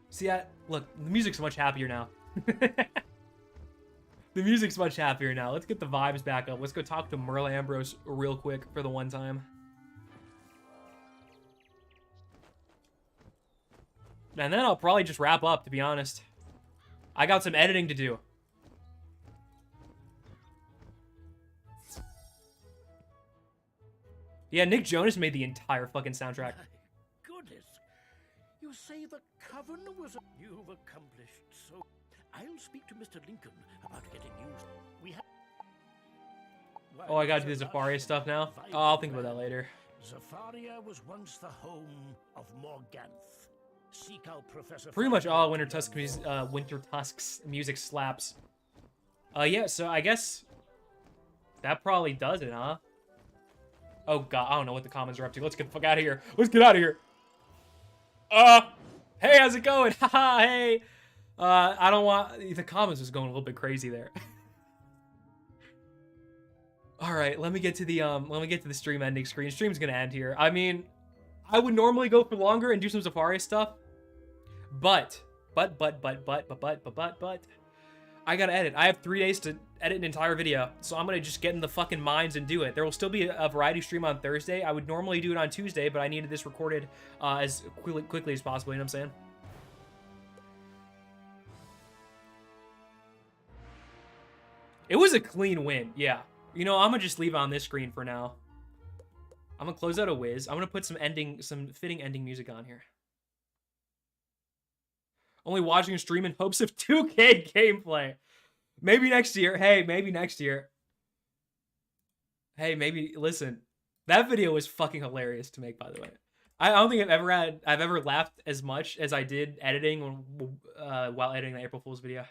See, look, the music's much happier now. The music's much happier now. Let's get the vibes back up. Let's go talk to Merle Ambrose real quick for the one time. And then I'll probably just wrap up, to be honest. I got some editing to do. Yeah, Nick Jonas made the entire fucking soundtrack. Goodness. You say the Coven was... You've accomplished so... I'll speak to Mr. Lincoln about getting used. We have... Oh, I gotta do the Zafaria stuff now? Oh, I'll think about that later. Zafaria was once the home of Morganth. Seek out Professor... Pretty much all Winter Tusk's music slaps. Yeah, so I guess... that probably does it, huh? Oh god, I don't know what the comments are up to. Let's get the fuck out of here. Let's get out of here. Hey, how's it going? Haha, hey. I don't want... the comments was going a little bit crazy there. Alright, let me get to the stream ending screen. Stream's gonna end here. I mean, I would normally go for longer and do some Zafaria stuff. But, I gotta edit. I have 3 days to edit an entire video, so I'm gonna just get in the fucking mines and do it. There will still be a variety stream on Thursday. I would normally do it on Tuesday, but I needed this recorded as quickly as possible, you know what I'm saying? It was a clean win, yeah. You know, I'm gonna just leave it on this screen for now. I'm gonna close out a whiz. I'm gonna put some fitting ending music on here. Only watching a stream in hopes of 2K gameplay. Maybe next year. Hey, maybe next year. Hey, maybe, listen. That video was fucking hilarious to make, by the way. I don't think I've ever laughed as much as I did editing while editing the April Fool's video.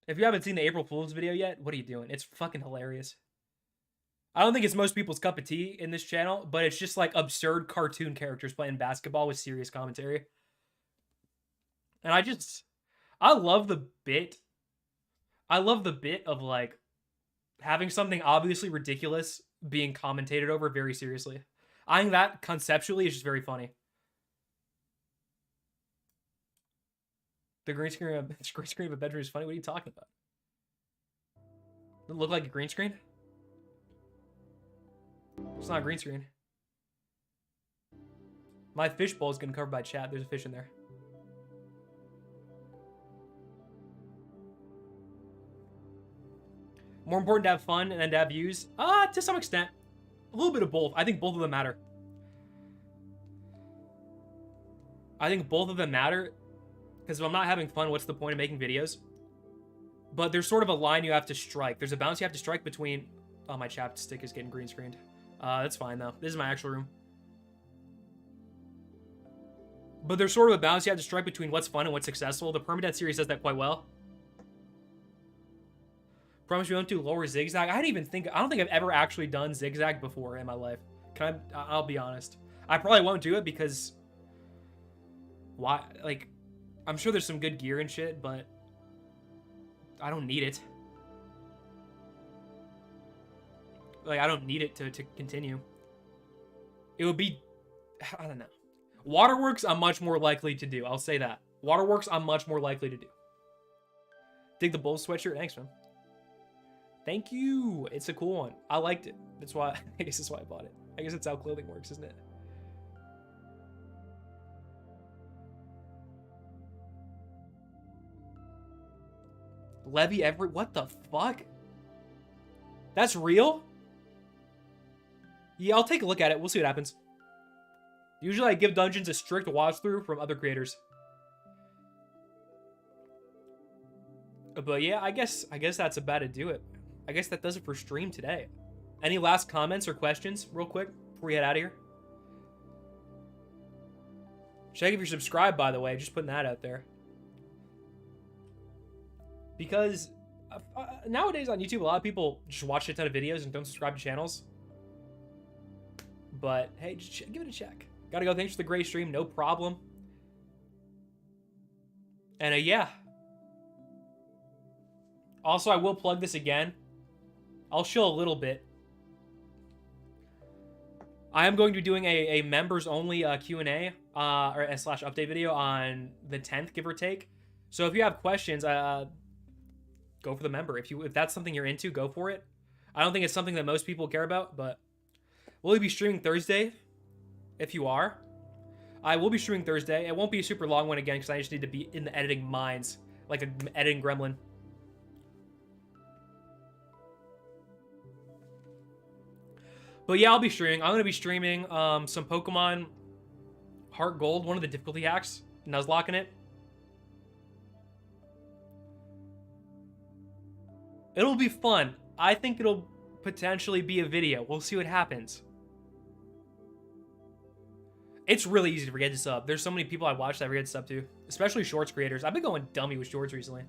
If you haven't seen the April Fool's video yet, what are you doing? It's fucking hilarious. I don't think it's most people's cup of tea in this channel, but it's just like absurd cartoon characters playing basketball with serious commentary. And I love the bit. I love the bit of like having something obviously ridiculous being commentated over very seriously. I think that conceptually is just very funny. The green screen of a bedroom is funny. What are you talking about? Does it look like a green screen? It's not a green screen. My fishbowl is getting covered by chat. There's a fish in there. More important to have fun and then to have views? To some extent. A little bit of both. I think both of them matter. Because if I'm not having fun, what's the point of making videos? But there's sort of a line you have to strike. There's a balance you have to strike between... Oh, my chapstick is getting green screened. That's fine, though. This is my actual room. But there's sort of a balance you have to strike between what's fun and what's successful. The Permadeath series does that quite well. Promise you won't do lower zigzag. I don't think I've ever actually done zigzag before in my life. I'll be honest. I probably won't do it because... Why? Like, I'm sure there's some good gear and shit, but... I don't need it. Like, I don't need it to continue. It would be... I don't know. Waterworks, I'm much more likely to do. I'll say that. Waterworks, I'm much more likely to do. Dig the Bulls sweatshirt? Thanks, man. Thank you. It's a cool one. I liked it. That's why... I guess that's why I bought it. I guess that's how clothing works, isn't it? Levy Everett? What the fuck? That's real? Yeah, I'll take a look at it. We'll see what happens. Usually I give dungeons a strict watch through from other creators. But yeah, I guess that's about to do it. I guess that does it for stream today. Any last comments or questions real quick before we head out of here? Check if you're subscribed, by the way. Just putting that out there. Because nowadays on YouTube, a lot of people just watch a ton of videos and don't subscribe to channels. But hey, just give it a check. Gotta go. Thanks for the great stream. No problem. And yeah. Also, I will plug this again. I'll show a little bit. I am going to be doing a members-only Q&A or / update video on the 10th, give or take. So if you have questions, go for the member. If that's something you're into, go for it. I don't think it's something that most people care about, but will we be streaming Thursday? If you are, I will be streaming Thursday. It won't be a super long one again because I just need to be in the editing mines, like an editing gremlin. But yeah, I'll be streaming. I'm going to be streaming some Pokemon Heart Gold, one of the difficulty hacks, Nuzlocke in it. It'll be fun. I think it'll potentially be a video. We'll see what happens. It's really easy to forget to sub. There's so many people I watch that I forget to sub to, especially shorts creators. I've been going dummy with shorts recently.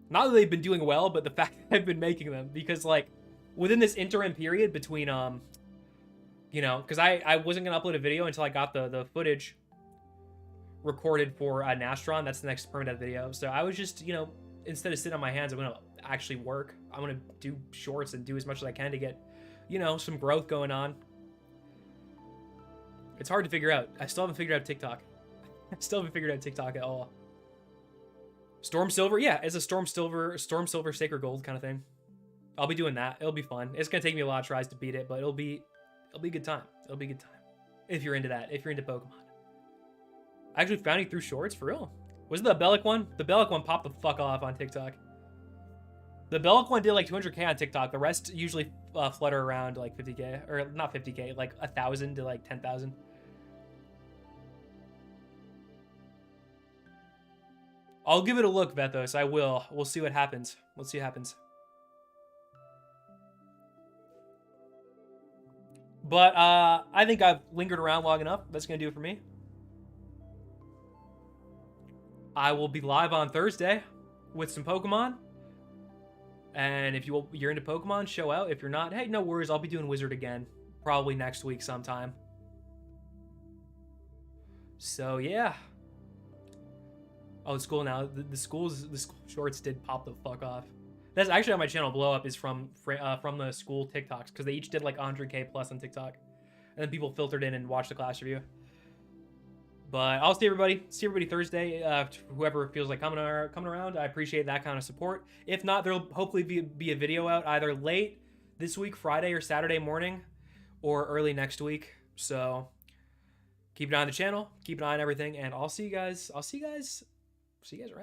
Not that they've been doing well, but the fact that I've been making them, because like within this interim period between you know, because I wasn't gonna upload a video until I got the footage recorded for NASTROND. That's the next permanent video. So I was just, you know, instead of sitting on my hands, I'm gonna actually work. I'm gonna do shorts and do as much as I can to get, you know, some growth going on. It's hard to figure out. I still haven't figured out TikTok. I still haven't figured out TikTok at all. Storm Silver? Yeah, it's a Storm Silver Sacred Gold kind of thing. I'll be doing that. It'll be fun. It's gonna take me a lot of tries to beat it, but it'll be a good time. It'll be a good time. If you're into that. If you're into Pokemon. I actually found you through shorts, for real. Was it the Bellic one? The Bellic one popped the fuck off on TikTok. The Bellic one did like 200k on TikTok. The rest usually flutter around like 50k. Or not 50k, like 1,000 to like 10,000. I'll give it a look, Vethos. I will. We'll see what happens. We'll see what happens. But I think I've lingered around long enough. That's going to do it for me. I will be live on Thursday with some Pokemon. And if you're into Pokemon, show out. If you're not, hey, no worries. I'll be doing Wizard again. Probably next week sometime. So, yeah. Oh, it's cool now. The school shorts did pop the fuck off. That's actually how my channel blow up, is from the school TikToks, because they each did like 100k plus on TikTok, and then people filtered in and watched the class review. But I'll see everybody Thursday. Whoever feels like coming around, I appreciate that kind of support. If not, there'll hopefully be a video out either late this week, Friday or Saturday morning, or early next week. So keep an eye on the channel, keep an eye on everything, and I'll see you guys. See you guys around.